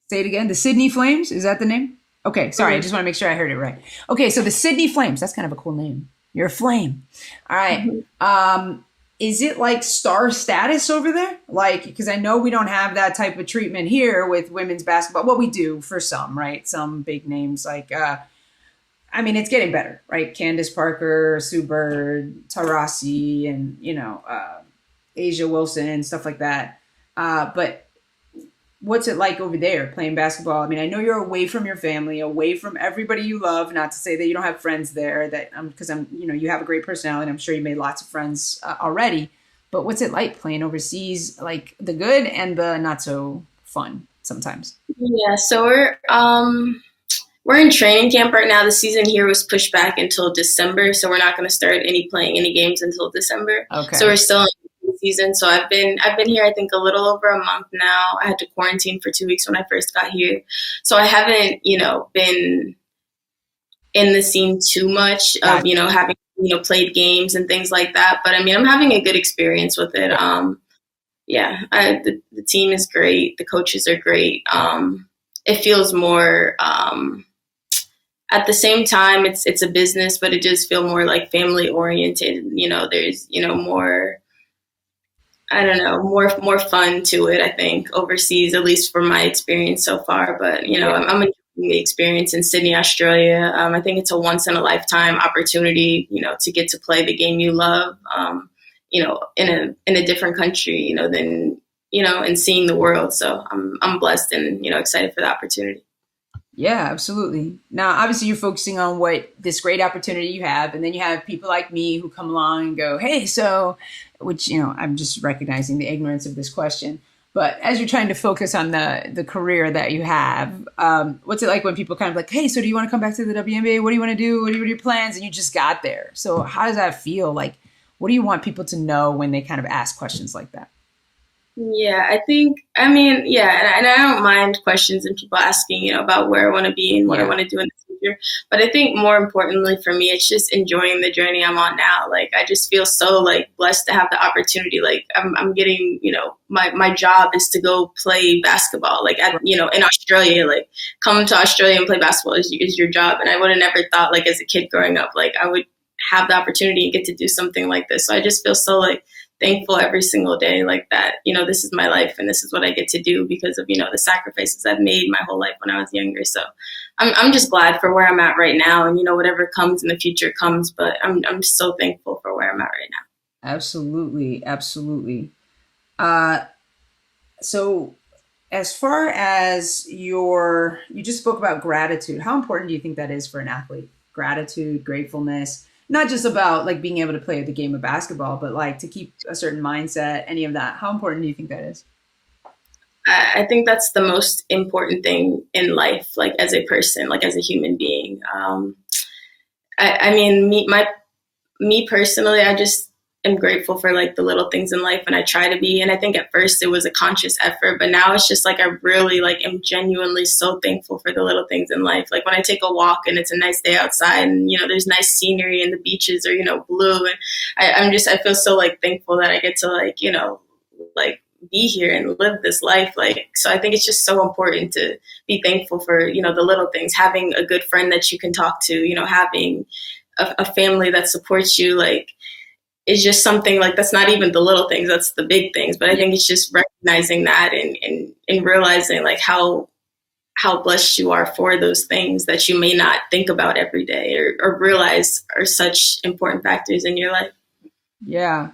Say it again. The Sydney Flames? Is that the name? Okay, sorry. I Mm-hmm. just want to make sure I heard it right. Okay, so the Sydney Flames. That's kind of a cool name. You're a flame. All right. Mm-hmm. Is it like star status over there? Like, because I know we don't have that type of treatment here with women's basketball. What we do for some, right? Some big names like, I mean, it's getting better, right? Candace Parker, Sue Bird, Taurasi, and, Asia Wilson, stuff like that. But what's it like over there playing basketball? I mean, I know you're away from your family, away from everybody you love. Not to say that you don't have friends there, that because you have a great personality. I'm sure you made lots of friends already. But what's it like playing overseas? Like the good and the not so fun sometimes. Yeah, so we're in training camp right now. The season here was pushed back until December, so we're not going to start playing any games until December. So Okay. we're still in the season. So I've been here I think a little over a month now. I had to quarantine for 2 weeks when I first got here, so I haven't been in the scene too much of Gotcha. having played games and things like that. But I mean, I'm having a good experience with it. Yeah, the team is great. The coaches are great. It feels more. At the same time, it's a business, but it does feel more like family oriented. There's more. I don't know, more fun to it. I think overseas, at least from my experience so far. But Yeah. I'm enjoying the experience in Sydney, Australia. I think it's a once in a lifetime opportunity, to get to play the game you love. In a different country, than and seeing the world. So I'm blessed and excited for the opportunity. Yeah, absolutely. Now, obviously, you're focusing on what this great opportunity you have, and then you have people like me who come along and go, "Hey, so," which I'm just recognizing the ignorance of this question. But as you're trying to focus on the career that you have, what's it like when people kind of like, "Hey, so do you want to come back to the WNBA? What do you want to do? What are your plans?" And you just got there. So, how does that feel? Like, what do you want people to know when they kind of ask questions like that? Yeah, I mean, yeah, and I don't mind questions and people asking, about where I want to be and what I Yeah, want to do in the future. But I think more importantly for me, it's just enjoying the journey I'm on now. Like, I just feel so like blessed to have the opportunity. Like, I'm getting, my job is to go play basketball. Like, in Australia, like, come to Australia and play basketball is your job. And I would have never thought, like, as a kid growing up, like, I would have the opportunity and get to do something like this. So I just feel so like thankful every single day like that this is my life and this is what I get to do because of the sacrifices I've made my whole life when I was younger. So I'm just glad for where I'm at right now, and whatever comes in the future comes, but I'm just so thankful for where I'm at right now. absolutely, absolutely. Uh, so as far as you just spoke about gratitude. How important do you think that is for an athlete? Gratitude, gratefulness, not just about like being able to play the game of basketball, but like to keep a certain mindset, any of that. How important do you think that is? I think that's the most important thing in life, like as a person, like as a human being. I mean, me personally, I just am grateful for like the little things in life, and I try to be. And I think at first it was a conscious effort, but now it's just like I really like am genuinely so thankful for the little things in life. Like when I take a walk and it's a nice day outside, and there's nice scenery and the beaches are blue, and I feel so like thankful that I get to like like be here and live this life. Like, so I think it's just so important to be thankful for the little things, having a good friend that you can talk to, having a family that supports you, like is just something like that's not even the little things, that's the big things. But I think it's just recognizing that and realizing like how blessed you are for those things that you may not think about every day or realize are such important factors in your life. Yeah.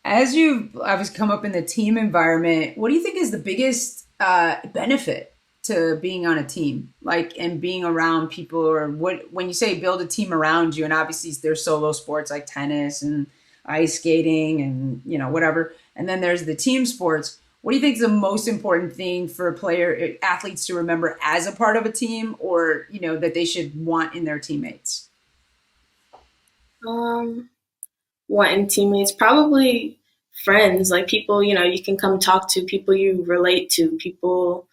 As you've obviously come up in the team environment, what do you think is the biggest benefit to being on a team, like and being around people, or what when you say build a team around you, and obviously there's solo sports like tennis and ice skating and whatever, and then there's the team sports. What do you think is the most important thing for athletes to remember as a part of a team, or that they should want in their teammates? Um, Wanting teammates, probably friends, like people, you can come talk to, people you relate to, people,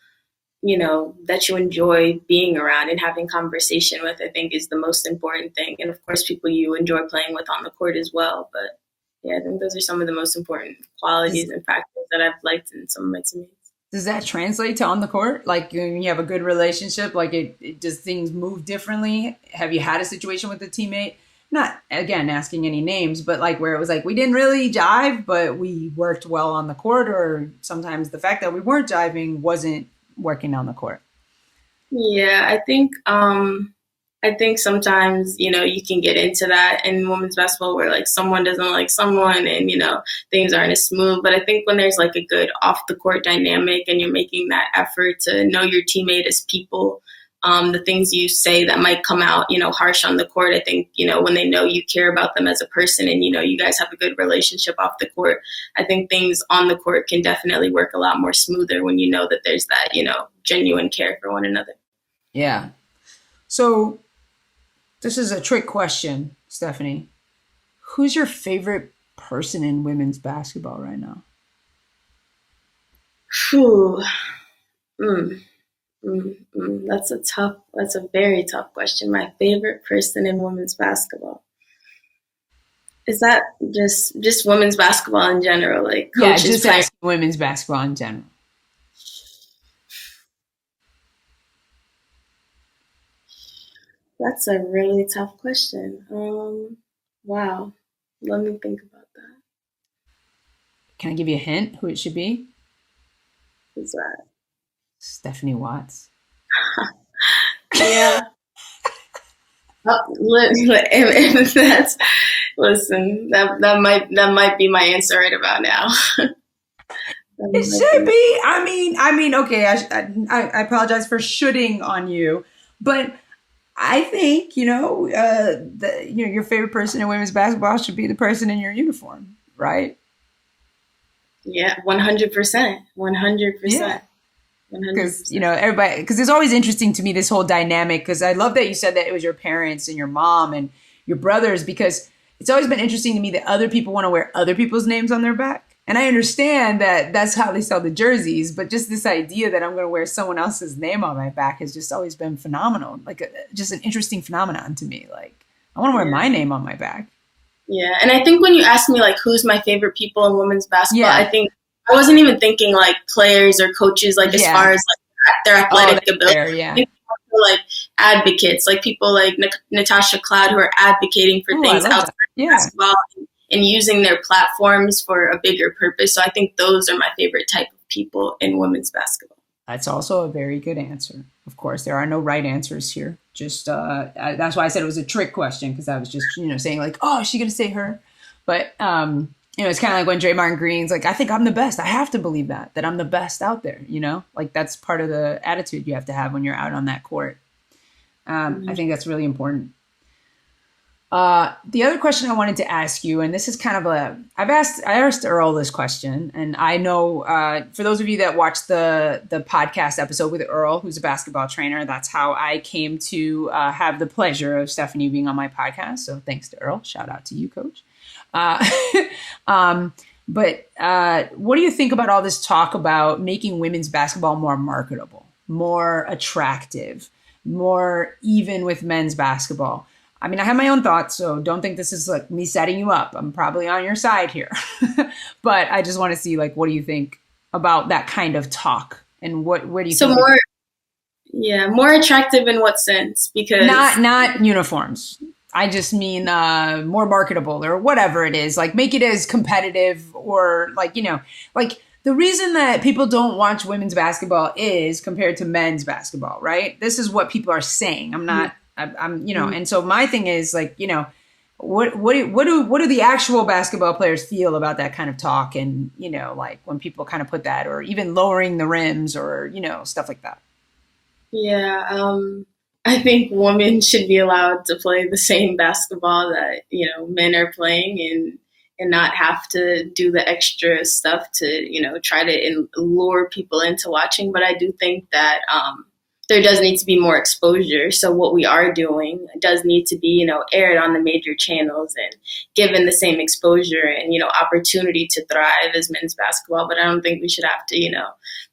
that you enjoy being around and having conversation with, I think is the most important thing. And of course, people you enjoy playing with on the court as well. But yeah, I think those are some of the most important Does, qualities and factors that I've liked in some of my teammates. does that translate to on the court? Like when you have a good relationship, like does things move differently? Have you had a situation with a teammate? Not again asking any names, but like where it was like we didn't really jive, but we worked well on the court, or sometimes the fact that we weren't jiving wasn't working on the court. Yeah, I think I think sometimes, you can get into that in women's basketball where like someone doesn't like someone and, things aren't as smooth. But I think when there's like a good off the court dynamic and you're making that effort to know your teammate as people, the things you say that might come out, harsh on the court, I think, when they know you care about them as a person and, you guys have a good relationship off the court, I think things on the court can definitely work a lot more smoother when you know that there's that, genuine care for one another. Yeah. So this is a trick question, Stephanie. Who's your favorite person in women's basketball right now? Whew. That's a very tough question. My favorite person in women's basketball. Is that just women's basketball in general? Like coaches, just players? asking women's basketball in general. That's a really tough question. Wow. Let me think about that. Can I give you a hint who it should be? Who's that? Stephanie Watts. Yeah. If that's, listen, that might be my answer right about now. It should be. I mean. Okay. I apologize for shooting on you, but I think your favorite person in women's basketball should be the person in your uniform, right? Yeah, 100%, 100%. Because everybody, because it's always interesting to me, this whole dynamic, because I love that you said that it was your parents and your mom and your brothers, because it's always been interesting to me that other people want to wear other people's names on their back. And I understand that that's how they sell the jerseys, but just this idea that I'm going to wear someone else's name on my back has just always been phenomenal. Like just an interesting phenomenon to me. Like I want to wear my name on my back. Yeah. And I think when you ask me like, who's my favorite people in women's basketball, I think I wasn't even thinking like players or coaches, like as far as like their athletic ability. Fair, I think like advocates, like people like Natasha Cloud who are advocating for things outside basketball and using their platforms for a bigger purpose. So I think those are my favorite type of people in women's basketball. That's also a very good answer. Of course, there are no right answers here. Just that's why I said it was a trick question, because I was just saying like, oh, is she going to say her? But it's kind of like when Draymond Green's like, I think I'm the best. I have to believe that I'm the best out there. Like that's part of the attitude you have to have when you're out on that court. I think that's really important. The other question I wanted to ask you, and this is kind of I asked Earl this question, and I know for those of you that watched the podcast episode with Earl, who's a basketball trainer, that's how I came to have the pleasure of Stephanie being on my podcast. So thanks to Earl. Shout out to you, Coach. But what do you think about all this talk about making women's basketball more marketable, more attractive, more even with men's basketball? I mean, I have my own thoughts, so don't think this is like me setting you up. I'm probably on your side here. But I just want to see, like, what do you think about that kind of talk? And where do you think? More attractive in what sense? Because not uniforms. I just mean more marketable or whatever it is. Like, make it as competitive or like, like the reason that people don't watch women's basketball is compared to men's basketball, right? This is what people are saying. I'm and so my thing is like, what do the actual basketball players feel about that kind of talk? And, like when people kind of put that, or even lowering the rims or, stuff like that. Yeah. I think women should be allowed to play the same basketball that, men are playing and not have to do the extra stuff to, try to lure people into watching. But I do think that, there does need to be more exposure. So what we are doing does need to be, aired on the major channels and given the same exposure and, opportunity to thrive as men's basketball. But I don't think we should have to,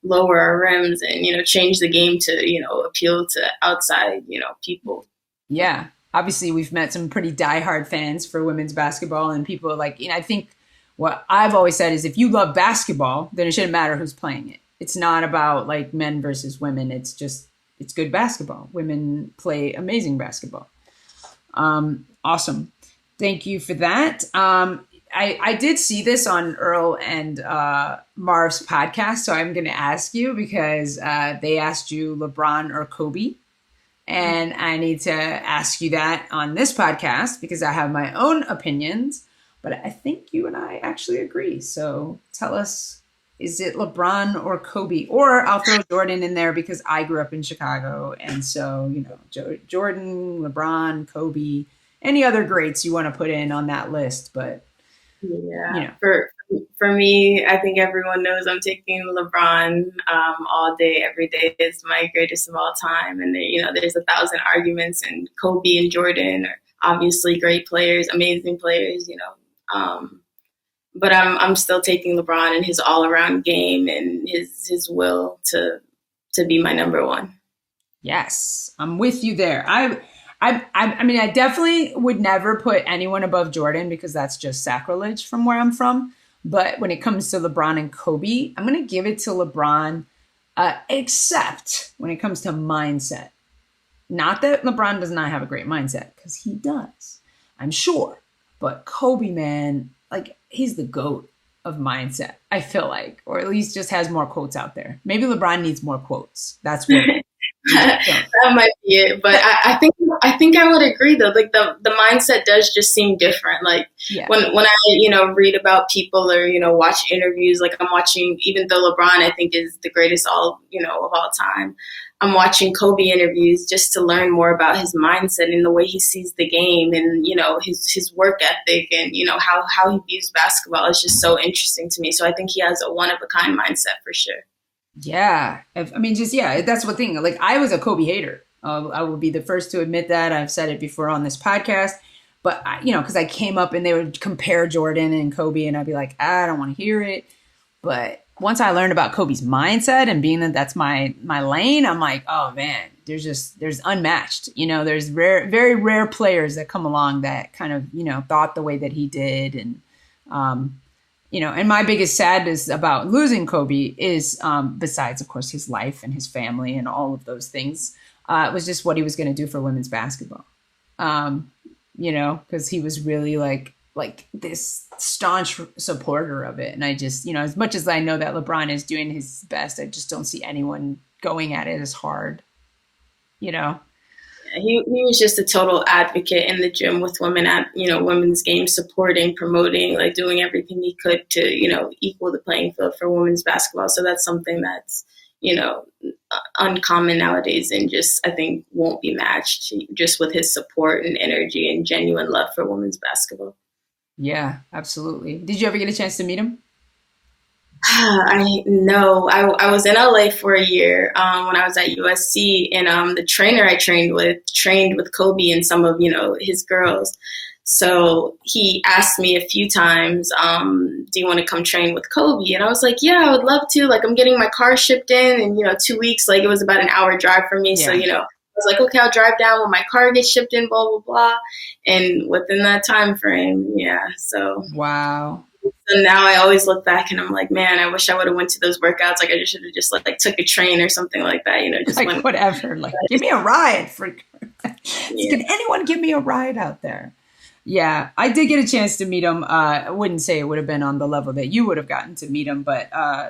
lower our rims and, change the game to, appeal to outside, people. Yeah. Obviously, we've met some pretty diehard fans for women's basketball, and people like, I think what I've always said is if you love basketball, then it shouldn't matter who's playing it. It's not about like men versus women. It's good basketball. Women play amazing basketball. Awesome. Thank you for that. I did see this on Earl and Marv's podcast, so I'm going to ask you because they asked you LeBron or Kobe. And I need to ask you that on this podcast because I have my own opinions, but I think you and I actually agree. So tell us, is it LeBron or Kobe? Or I'll throw Jordan in there because I grew up in Chicago. And so, Jordan, LeBron, Kobe, any other greats you want to put in on that list. But, yeah, for me, I think everyone knows I'm taking LeBron all day, every day is my greatest of all time. And there's 1,000 arguments, and Kobe and Jordan are obviously great players, amazing players, but I'm still taking LeBron and his all around game and his will to be my number one. Yes, I'm with you there. I mean, I definitely would never put anyone above Jordan because that's just sacrilege from where I'm from. But when it comes to LeBron and Kobe, I'm going to give it to LeBron, except when it comes to mindset. Not that LeBron does not have a great mindset, because he does, I'm sure. But Kobe, man, like, he's the GOAT of mindset, I feel like, or at least just has more quotes out there. Maybe LeBron needs more quotes. That's what that might be it. But I think I would agree though. Like the mindset does just seem different. Like when I read about people or watch interviews, like I'm watching, even though LeBron I think is the greatest of all time, I'm watching Kobe interviews just to learn more about his mindset and the way he sees the game and his work ethic and how he views basketball is just so interesting to me. So I think he has a one of a kind mindset for sure. Yeah. I mean, that's the thing. Like, I was a Kobe hater. I will be the first to admit that. I've said it before on this podcast. But, because I came up and they would compare Jordan and Kobe, and I'd be like, I don't want to hear it. But once I learned about Kobe's mindset and being that's my lane, I'm like, oh, man, there's unmatched. There's very rare players that come along that kind of, thought the way that he did. And, and my biggest sadness about losing Kobe is, besides, of course, his life and his family and all of those things, was just what he was going to do for women's basketball. Because he was really like this staunch supporter of it. And I just, as much as I know that LeBron is doing his best, I just don't see anyone going at it as hard, He was just a total advocate in the gym with women at, women's games, supporting, promoting, like doing everything he could to, equal the playing field for women's basketball. So that's something that's, uncommon nowadays and just, I think, won't be matched just with his support and energy and genuine love for women's basketball. Yeah, absolutely. Did you ever get a chance to meet him? I was in LA for a year when I was at USC, and the trainer I trained with Kobe and some of his girls. So he asked me a few times, do you want to come train with Kobe? And I was like, yeah, I would love to. Like, I'm getting my car shipped in 2 weeks. Like, it was about an hour drive for me. Yeah. So, I was like, okay, I'll drive down when my car gets shipped in, blah, blah, blah. And within that time frame, yeah. So wow. So now I always look back and I'm like, man, I wish I would have went to those workouts. Like, I just should have just like took a train or something like that. Just like went, whatever. Like, give me a ride. Can anyone give me a ride out there? Yeah, I did get a chance to meet him. I wouldn't say it would have been on the level that you would have gotten to meet him, but I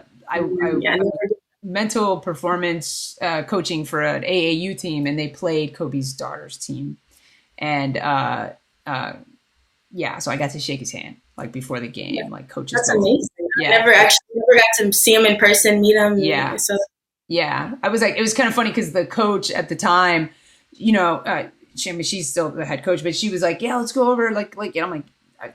mental performance coaching for an AAU team, and they played Kobe's daughter's team. And so I got to shake his hand like before the game, like coaches. That's amazing. Yeah. I never got to see him in person, meet him. Yeah. So. Yeah. I was like, it was kind of funny because the coach at the time, she's still the head coach, but she was like, yeah, let's go over. Like, I'm like,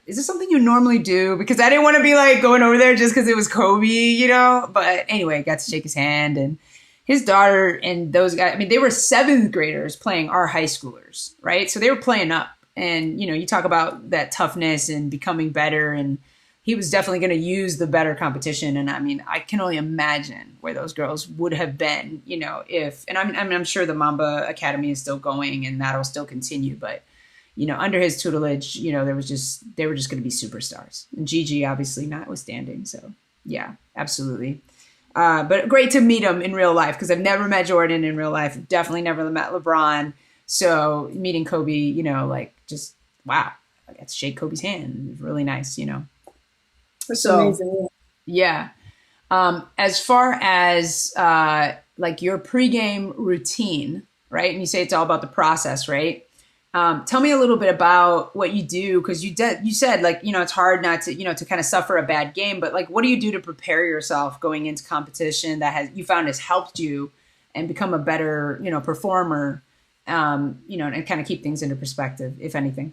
is this something you normally do? Because I didn't want to be like going over there just because it was Kobe, But anyway, I got to shake his hand, and his daughter and those guys. I mean, they were seventh graders playing our high schoolers, right? So they were playing up, and you talk about that toughness and becoming better, and he was definitely going to use the better competition. And I mean, I can only imagine where those girls would have been, if. And I'm sure the Wnba Academy is still going, and that'll still continue, but. Under his tutelage, they were just going to be superstars. And Gigi, obviously, notwithstanding. So, yeah, absolutely. But great to meet him in real life because I've never met Jordan in real life. Definitely never met LeBron. So meeting Kobe, just, wow. I got to shake Kobe's hand. It was really nice, That's amazing. Yeah. As far as, your pregame routine, right? And you say it's all about the process, right? Tell me a little bit about what you do, because you said, like, it's hard not to, to kind of suffer a bad game, but like, what do you do to prepare yourself going into competition that you found has helped you and become a better, performer, and kind of keep things into perspective, if anything?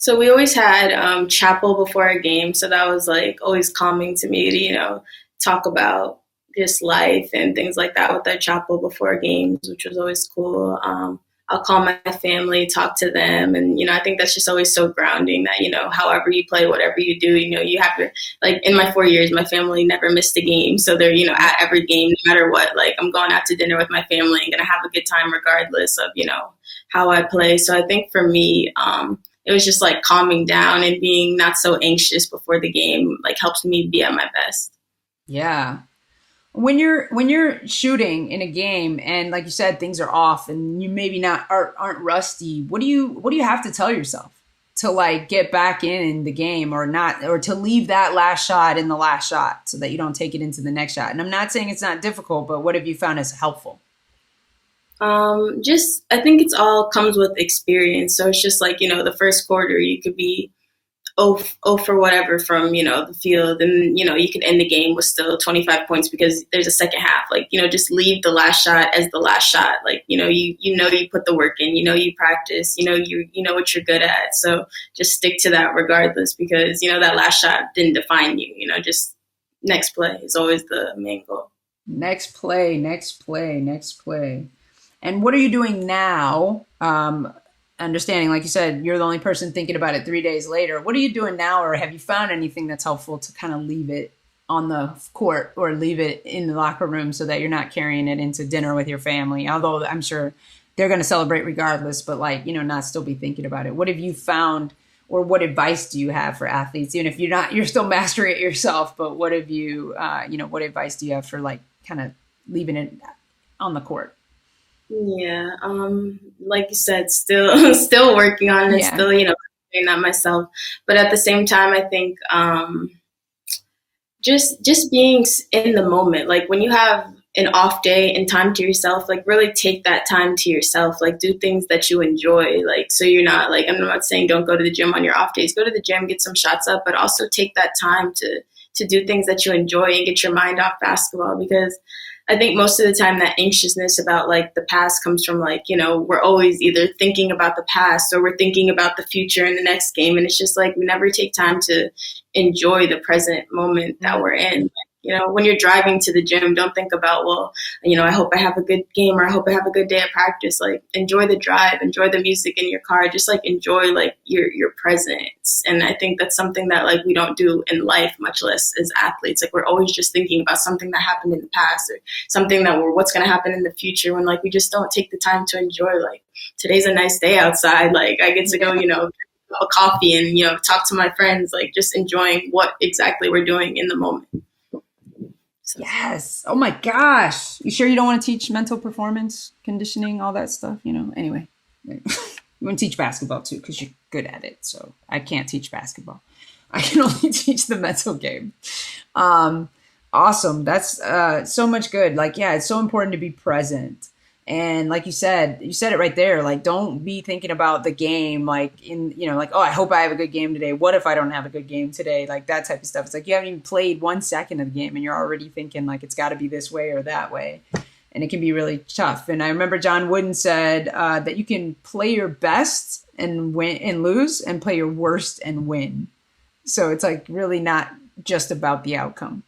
So we always had chapel before a game, so that was like always calming to me to talk about just life and things like that with our chapel before games, which was always cool. I'll call my family, talk to them, and I think that's just always so grounding that however you play, whatever you do, you have to, like, in my 4 years, my family never missed a game, so they're at every game, no matter what. Like, I'm going out to dinner with my family and gonna have a good time regardless of how I play. So I think for me, it was just like calming down and being not so anxious before the game, like, helps me be at my best. Yeah. When you're shooting in a game and, like you said, things are off and you maybe aren't rusty, what do you have to tell yourself to, like, get back in the game, or not, or to leave that last shot in the last shot so that you don't take it into the next shot? And I'm not saying it's not difficult, but what have you found is helpful? Just, I think it's all comes with experience. So it's just like, the first quarter you could be oh for whatever from, the field, and, you could end the game with still 25 points because there's a second half. Like, just leave the last shot as the last shot. Like, you put the work in, you practice, you know what you're good at. So just stick to that regardless, because, that last shot didn't define you, just next play is always the main goal. Next play, next play, next play. And what are you doing now? Understanding, like you said, you're the only person thinking about it 3 days later. What are you doing now, or have you found anything that's helpful to kind of leave it on the court or leave it in the locker room so that you're not carrying it into dinner with your family? Although I'm sure they're going to celebrate regardless, but, like, not still be thinking about it. What have you found, or what advice do you have for athletes? Even if you're still mastering it yourself, but what have you, what advice do you have for, like, kind of leaving it on the court? Yeah, like you said, still still working on it, Yeah. still, doing that myself. But at the same time, I think just being in the moment. Like, when you have an off day and time to yourself, like, really take that time to yourself. Like, do things that you enjoy. Like, so you're not, like, I'm not saying don't go to the gym on your off days. Go to the gym, get some shots up, but also take that time to do things that you enjoy and get your mind off basketball, because I think most of the time that anxiousness about, like, the past comes from, like, we're always either thinking about the past or we're thinking about the future in the next game. And it's just like, we never take time to enjoy the present moment that we're in. When you're driving to the gym, don't think about, well, I hope I have a good game, or I hope I have a good day at practice. Like, enjoy the drive, enjoy the music in your car, just, like, enjoy, like, your presence. And I think that's something that, like, we don't do in life, much less as athletes. Like, we're always just thinking about something that happened in the past, or something that what's going to happen in the future, when, like, we just don't take the time to enjoy, like, today's a nice day outside. Like, I get to go, a coffee and, talk to my friends, like, just enjoying what exactly we're doing in the moment. Yes. Oh my gosh. You sure you don't want to teach mental performance, conditioning, all that stuff? Anyway, you want to teach basketball too, because you're good at it. So I can't teach basketball. I can only teach the mental game. Awesome. That's so much good. Like, yeah, it's so important to be present. And like you said it right there. Like, don't be thinking about the game, like, like, oh, I hope I have a good game today. What if I don't have a good game today? Like, that type of stuff. It's like, you haven't even played 1 second of the game and you're already thinking, like, it's got to be this way or that way. And it can be really tough. And I remember John Wooden said that you can play your best and win and lose, and play your worst and win. So it's, like, really not just about the outcome.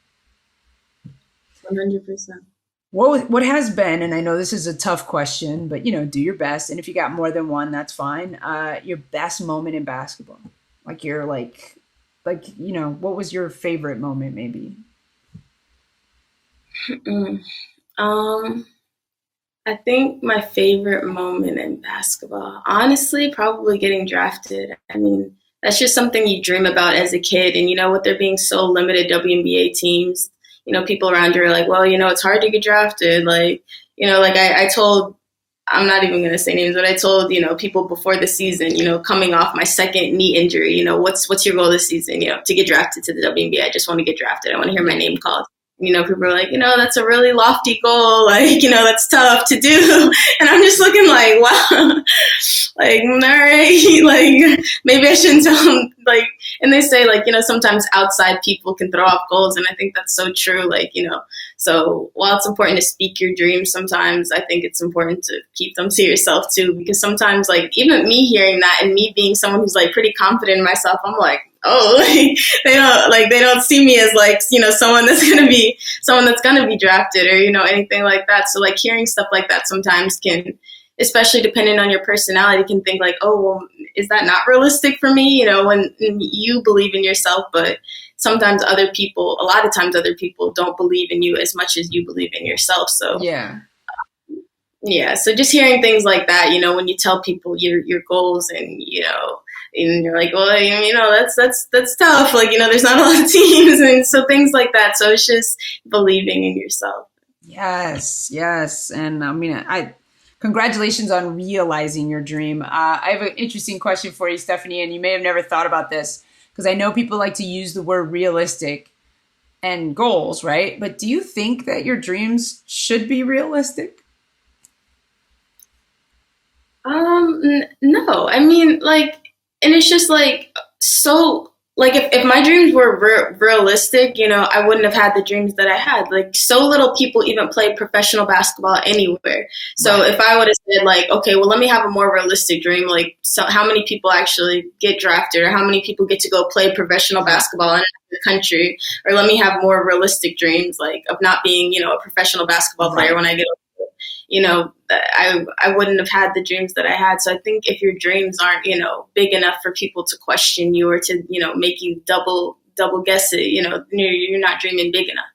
100%. What has been, and I know this is a tough question, but, do your best. And if you got more than one, that's fine. Your best moment in basketball, like, you're like, what was your favorite moment, maybe? I think my favorite moment in basketball, honestly, probably getting drafted. I mean, that's just something you dream about as a kid. And, with there being so limited Wnba teams, people around you are like, well, it's hard to get drafted. Like, like I told, I'm not even going to say names, but I told, people before the season, coming off my second knee injury, what's your goal this season? To get drafted to the WNBA. I just want to get drafted. I want to hear my name called. people are like, that's a really lofty goal. Like, that's tough to do. And I'm just looking like, wow, like, all right, like, maybe I shouldn't tell them, like, and they say, like, sometimes outside people can throw off goals. And I think that's so true. Like, so while it's important to speak your dreams, sometimes I think it's important to keep them to yourself too, because sometimes, like, even me hearing that and me being someone who's like pretty confident in myself, I'm like, oh, like, they don't see me as like, someone that's going to be drafted or, anything like that. So like hearing stuff like that sometimes can, especially depending on your personality, can think like, oh, well, is that not realistic for me? When you believe in yourself, but sometimes a lot of times other people don't believe in you as much as you believe in yourself. So yeah. So just hearing things like that, when you tell people your goals and, and you're like, well, that's tough. Like, there's not a lot of teams. And so things like that. So it's just believing in yourself. Yes. And I mean, congratulations on realizing your dream. I have an interesting question for you, Stephanie, and you may have never thought about this because I know people like to use the word realistic and goals, right? But do you think that your dreams should be realistic? No, I mean, like, and it's just like, so like if my dreams were realistic, I wouldn't have had the dreams that I had. Like, so little people even play professional basketball anywhere. So right. If I would have said like, okay, well, let me have a more realistic dream. Like, so how many people actually get drafted, or how many people get to go play professional basketball in the country? Or let me have more realistic dreams, like of not being, a professional basketball player when I get I wouldn't have had the dreams that I had. So I think if your dreams aren't, big enough for people to question you or to, make you double guess it, you're not dreaming big enough.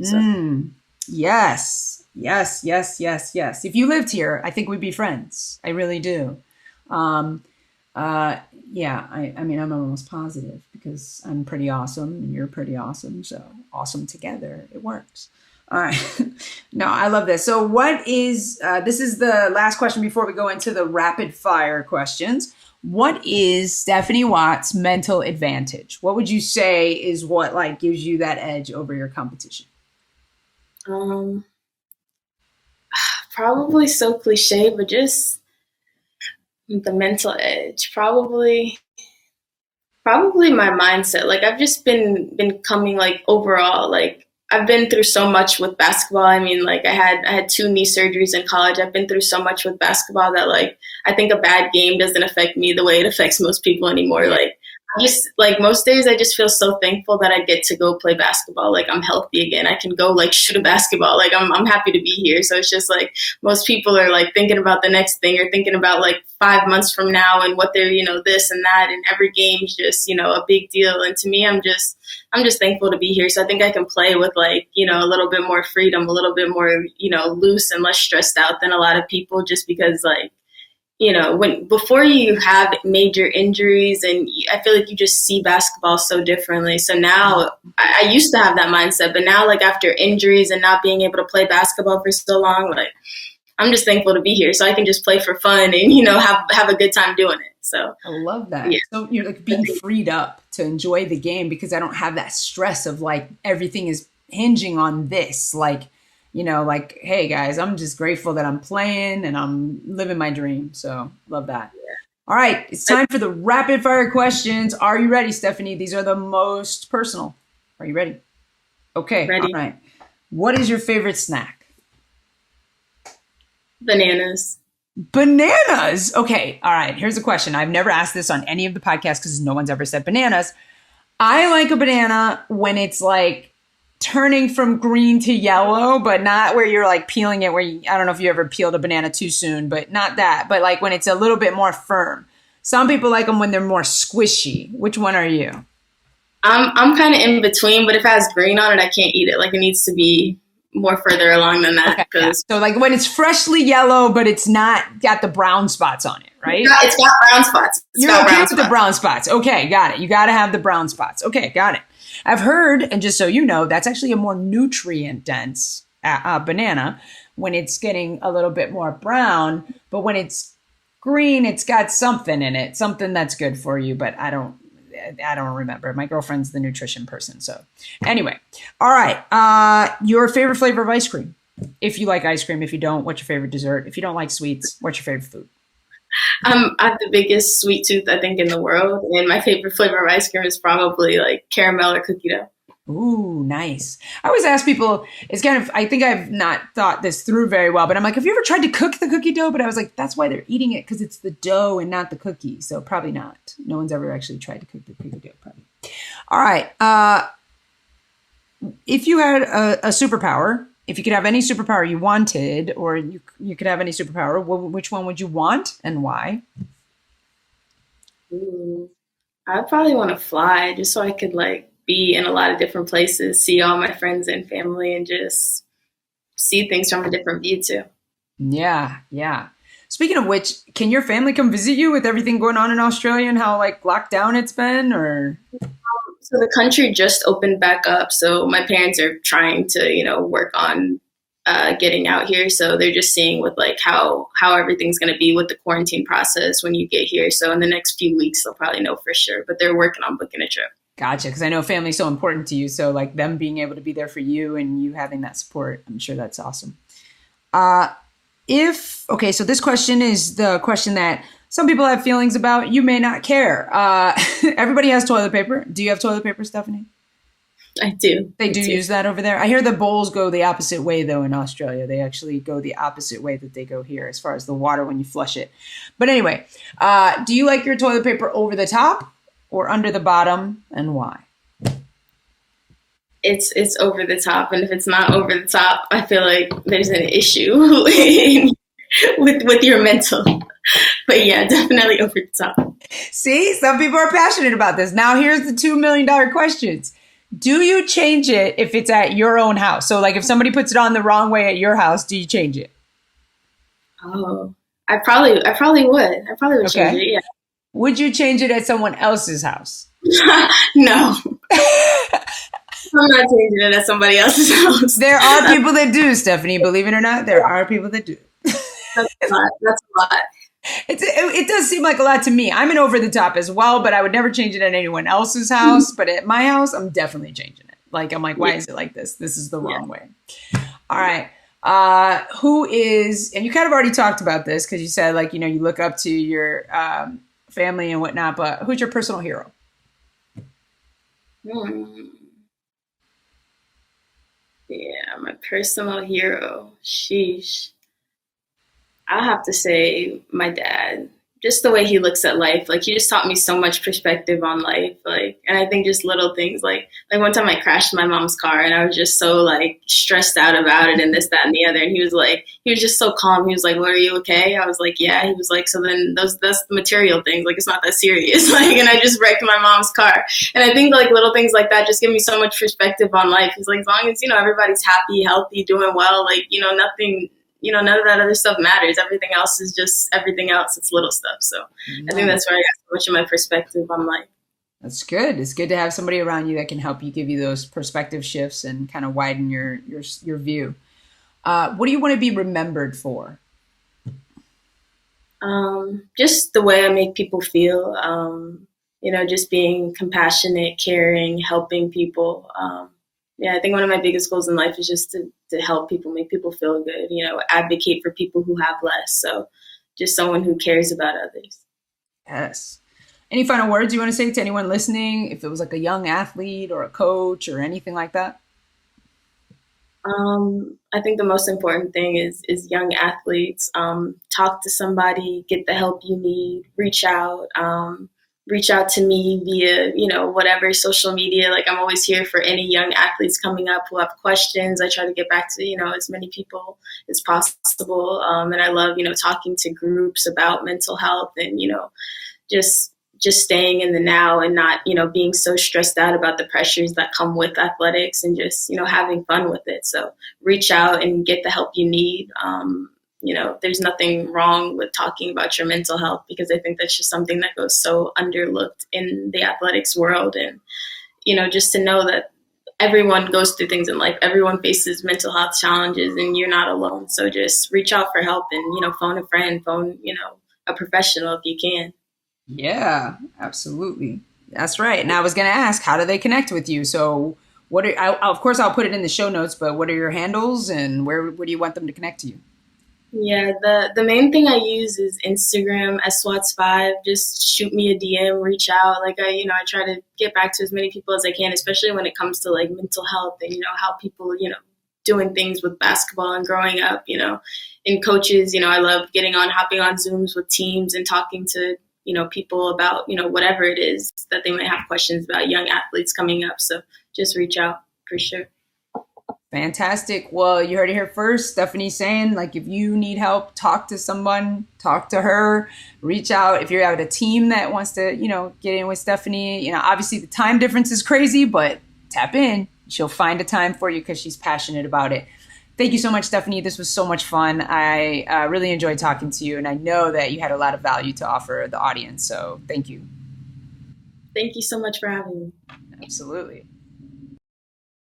So. Yes. If you lived here, I think we'd be friends. I really do. I mean, I'm almost positive because I'm pretty awesome and you're pretty awesome. So awesome together. It works. All right. No, I love this. So this is the last question before we go into the rapid fire questions. What is Stephanie Watt's mental advantage? What would you say is what like gives you that edge over your competition? Probably so cliche, but just the mental edge. Probably my mindset. Like I've just been coming like overall, like I've been through so much with basketball. I mean, like I had 2 knee surgeries in college. I've been through so much with basketball that like I think a bad game doesn't affect me the way it affects most people anymore. Like I just like most days I just feel so thankful that I get to go play basketball. Like I'm healthy again. I can go like shoot a basketball. Like I'm happy to be here. So it's just like most people are like thinking about the next thing or thinking about like 5 months from now and what they're, this and that, and every game's just, a big deal. And to me, I'm just thankful to be here. So I think I can play with like, a little bit more freedom, a little bit more, loose and less stressed out than a lot of people, just because like, before you have major injuries, and I feel like you just see basketball so differently. So now I used to have that mindset, but now like after injuries and not being able to play basketball for so long, like I'm just thankful to be here so I can just play for fun and, have a good time doing it. So I love that. Yeah. So you're like being freed up to enjoy the game because I don't have that stress of like everything is hinging on this. Like, like, hey guys, I'm just grateful that I'm playing and I'm living my dream. So love that. Yeah. All right. It's time for the rapid fire questions. Are you ready, Stephanie? These are the most personal. Are you ready? Okay. Ready. All right. What is your favorite snack? Bananas. Bananas. Okay. All right. Here's a question. I've never asked this on any of the podcasts because no one's ever said bananas. I like a banana when it's like turning from green to yellow, but not where you're like peeling it I don't know if you ever peeled a banana too soon, but not that. But like when it's a little bit more firm. Some people like them when they're more squishy. Which one are you? I'm kind of in between, but if it has green on it, I can't eat it. Like it needs to be more further along than that. Okay, yeah. So like when it's freshly yellow, but it's not got the brown spots on it, right? It's got brown spots. You're okay with the brown spots. Okay, got it. You got to have the brown spots. Okay, got it. I've heard, and just so you know, that's actually a more nutrient dense banana when it's getting a little bit more brown, but when it's green, it's got something in it, something that's good for you. But I don't remember. My girlfriend's the nutrition person. So anyway, all right. Your favorite flavor of ice cream? If you like ice cream, if you don't, what's your favorite dessert? If you don't like sweets, what's your favorite food? I have the biggest sweet tooth, I think, in the world. And my favorite flavor of ice cream is probably like caramel or cookie dough. Ooh, nice. I always ask people, it's kind of, I think I've not thought this through very well, but I'm like, have you ever tried to cook the cookie dough? But I was like, that's why they're eating it, because it's the dough and not the cookie. So probably not. No one's ever actually tried to cook the cookie dough, probably. All right. If you had a superpower, if you could have any superpower you wanted, or you could have any superpower, which one would you want and why? Ooh, I probably want to fly just so I could like be in a lot of different places, see all my friends and family, and just see things from a different view too. Yeah, yeah. Speaking of which, can your family come visit you with everything going on in Australia and how like locked down it's been, or? So the country just opened back up, so my parents are trying to, work on getting out here. So they're just seeing with like how everything's going to be with the quarantine process when you get here. So in the next few weeks, they'll probably know for sure. But they're working on booking a trip. Gotcha. Because I know family's so important to you. So like them being able to be there for you and you having that support, I'm sure that's awesome. So this question is the question that some people have feelings about. You may not care. Everybody has toilet paper. Do you have toilet paper, Stephanie? I do. They do use that over there. I hear the bowls go the opposite way, though, in Australia. They actually go the opposite way that they go here as far as the water when you flush it. But anyway, do you like your toilet paper over the top or under the bottom, and why? It's over the top, and if it's not over the top, I feel like there's an issue with your mental. But yeah, definitely over the top. See, some people are passionate about this. Now here's the $2 million questions. Do you change it if it's at your own house? So like if somebody puts it on the wrong way at your house, do you change it? Oh, I probably would. I probably would change it, yeah. Would you change it at someone else's house? No. I'm not changing it at somebody else's house. There are people that do, Stephanie. Believe it or not, there are people that do. That's a lot. It does seem like a lot to me. I'm an over the top as well, but I would never change it at anyone else's house. But at my house, I'm definitely changing it. Like, I'm like, why is it like this? This is the wrong way. All right. Who is, and you kind of already talked about this because you said like, you look up to your family and whatnot, but who's your personal hero? Yeah, my personal hero. Sheesh. I'll have to say my dad. Just the way he looks at life. Like he just taught me so much perspective on life. Like, and I think just little things like one time I crashed my mom's car and I was just so like stressed out about it and this, that, and the other. And he was just so calm. He was like, "Well, are you okay?" I was like, "Yeah." He was like, "So then that's the material things. Like, it's not that serious." Like, and I just wrecked my mom's car. And I think like little things like that just give me so much perspective on life. It's like, as long as, everybody's happy, healthy, doing well, like, nothing, none of that other stuff matters. Everything else is just everything else. It's little stuff. So I think that's where I got so much of my perspective on life. That's good. It's good to have somebody around you that can help you give you those perspective shifts and kind of widen your view. What do you want to be remembered for? Just the way I make people feel, just being compassionate, caring, helping people. I think one of my biggest goals in life is just to help people, make people feel good, advocate for people who have less. So just someone who cares about others. Yes. Any final words you want to say to anyone listening? If it was like a young athlete or a coach or anything like that? I think the most important thing is young athletes, talk to somebody, get the help you need, reach out to me via, whatever social media. Like I'm always here for any young athletes coming up who have questions. I try to get back to, as many people as possible. And I love, talking to groups about mental health and, just staying in the now and not, being so stressed out about the pressures that come with athletics and just, having fun with it. So reach out and get the help you need. There's nothing wrong with talking about your mental health because I think that's just something that goes so underlooked in the athletics world. And, just to know that everyone goes through things in life. Everyone faces mental health challenges and you're not alone. So just reach out for help and, phone a friend, phone, a professional if you can. Yeah, absolutely. That's right. And I was going to ask, how do they connect with you? So, of course, I'll put it in the show notes, but what are your handles and where do you want them to connect to you? Yeah, the main thing I use is Instagram as Swats5. Just shoot me a DM, reach out. Like I try to get back to as many people as I can, especially when it comes to like mental health and how people doing things with basketball and growing up. And coaches. I love hopping on Zooms with teams and talking to people about whatever it is that they might have questions about young athletes coming up. So just reach out for sure. Fantastic. Well, you heard it here first. Stephanie saying, like, if you need help, talk to someone, talk to her, reach out. If you're at a team that wants to, get in with Stephanie, obviously the time difference is crazy, but tap in. She'll find a time for you because she's passionate about it. Thank you so much, Stephanie. This was so much fun. I really enjoyed talking to you, and I know that you had a lot of value to offer the audience. So thank you. Thank you so much for having me. Absolutely.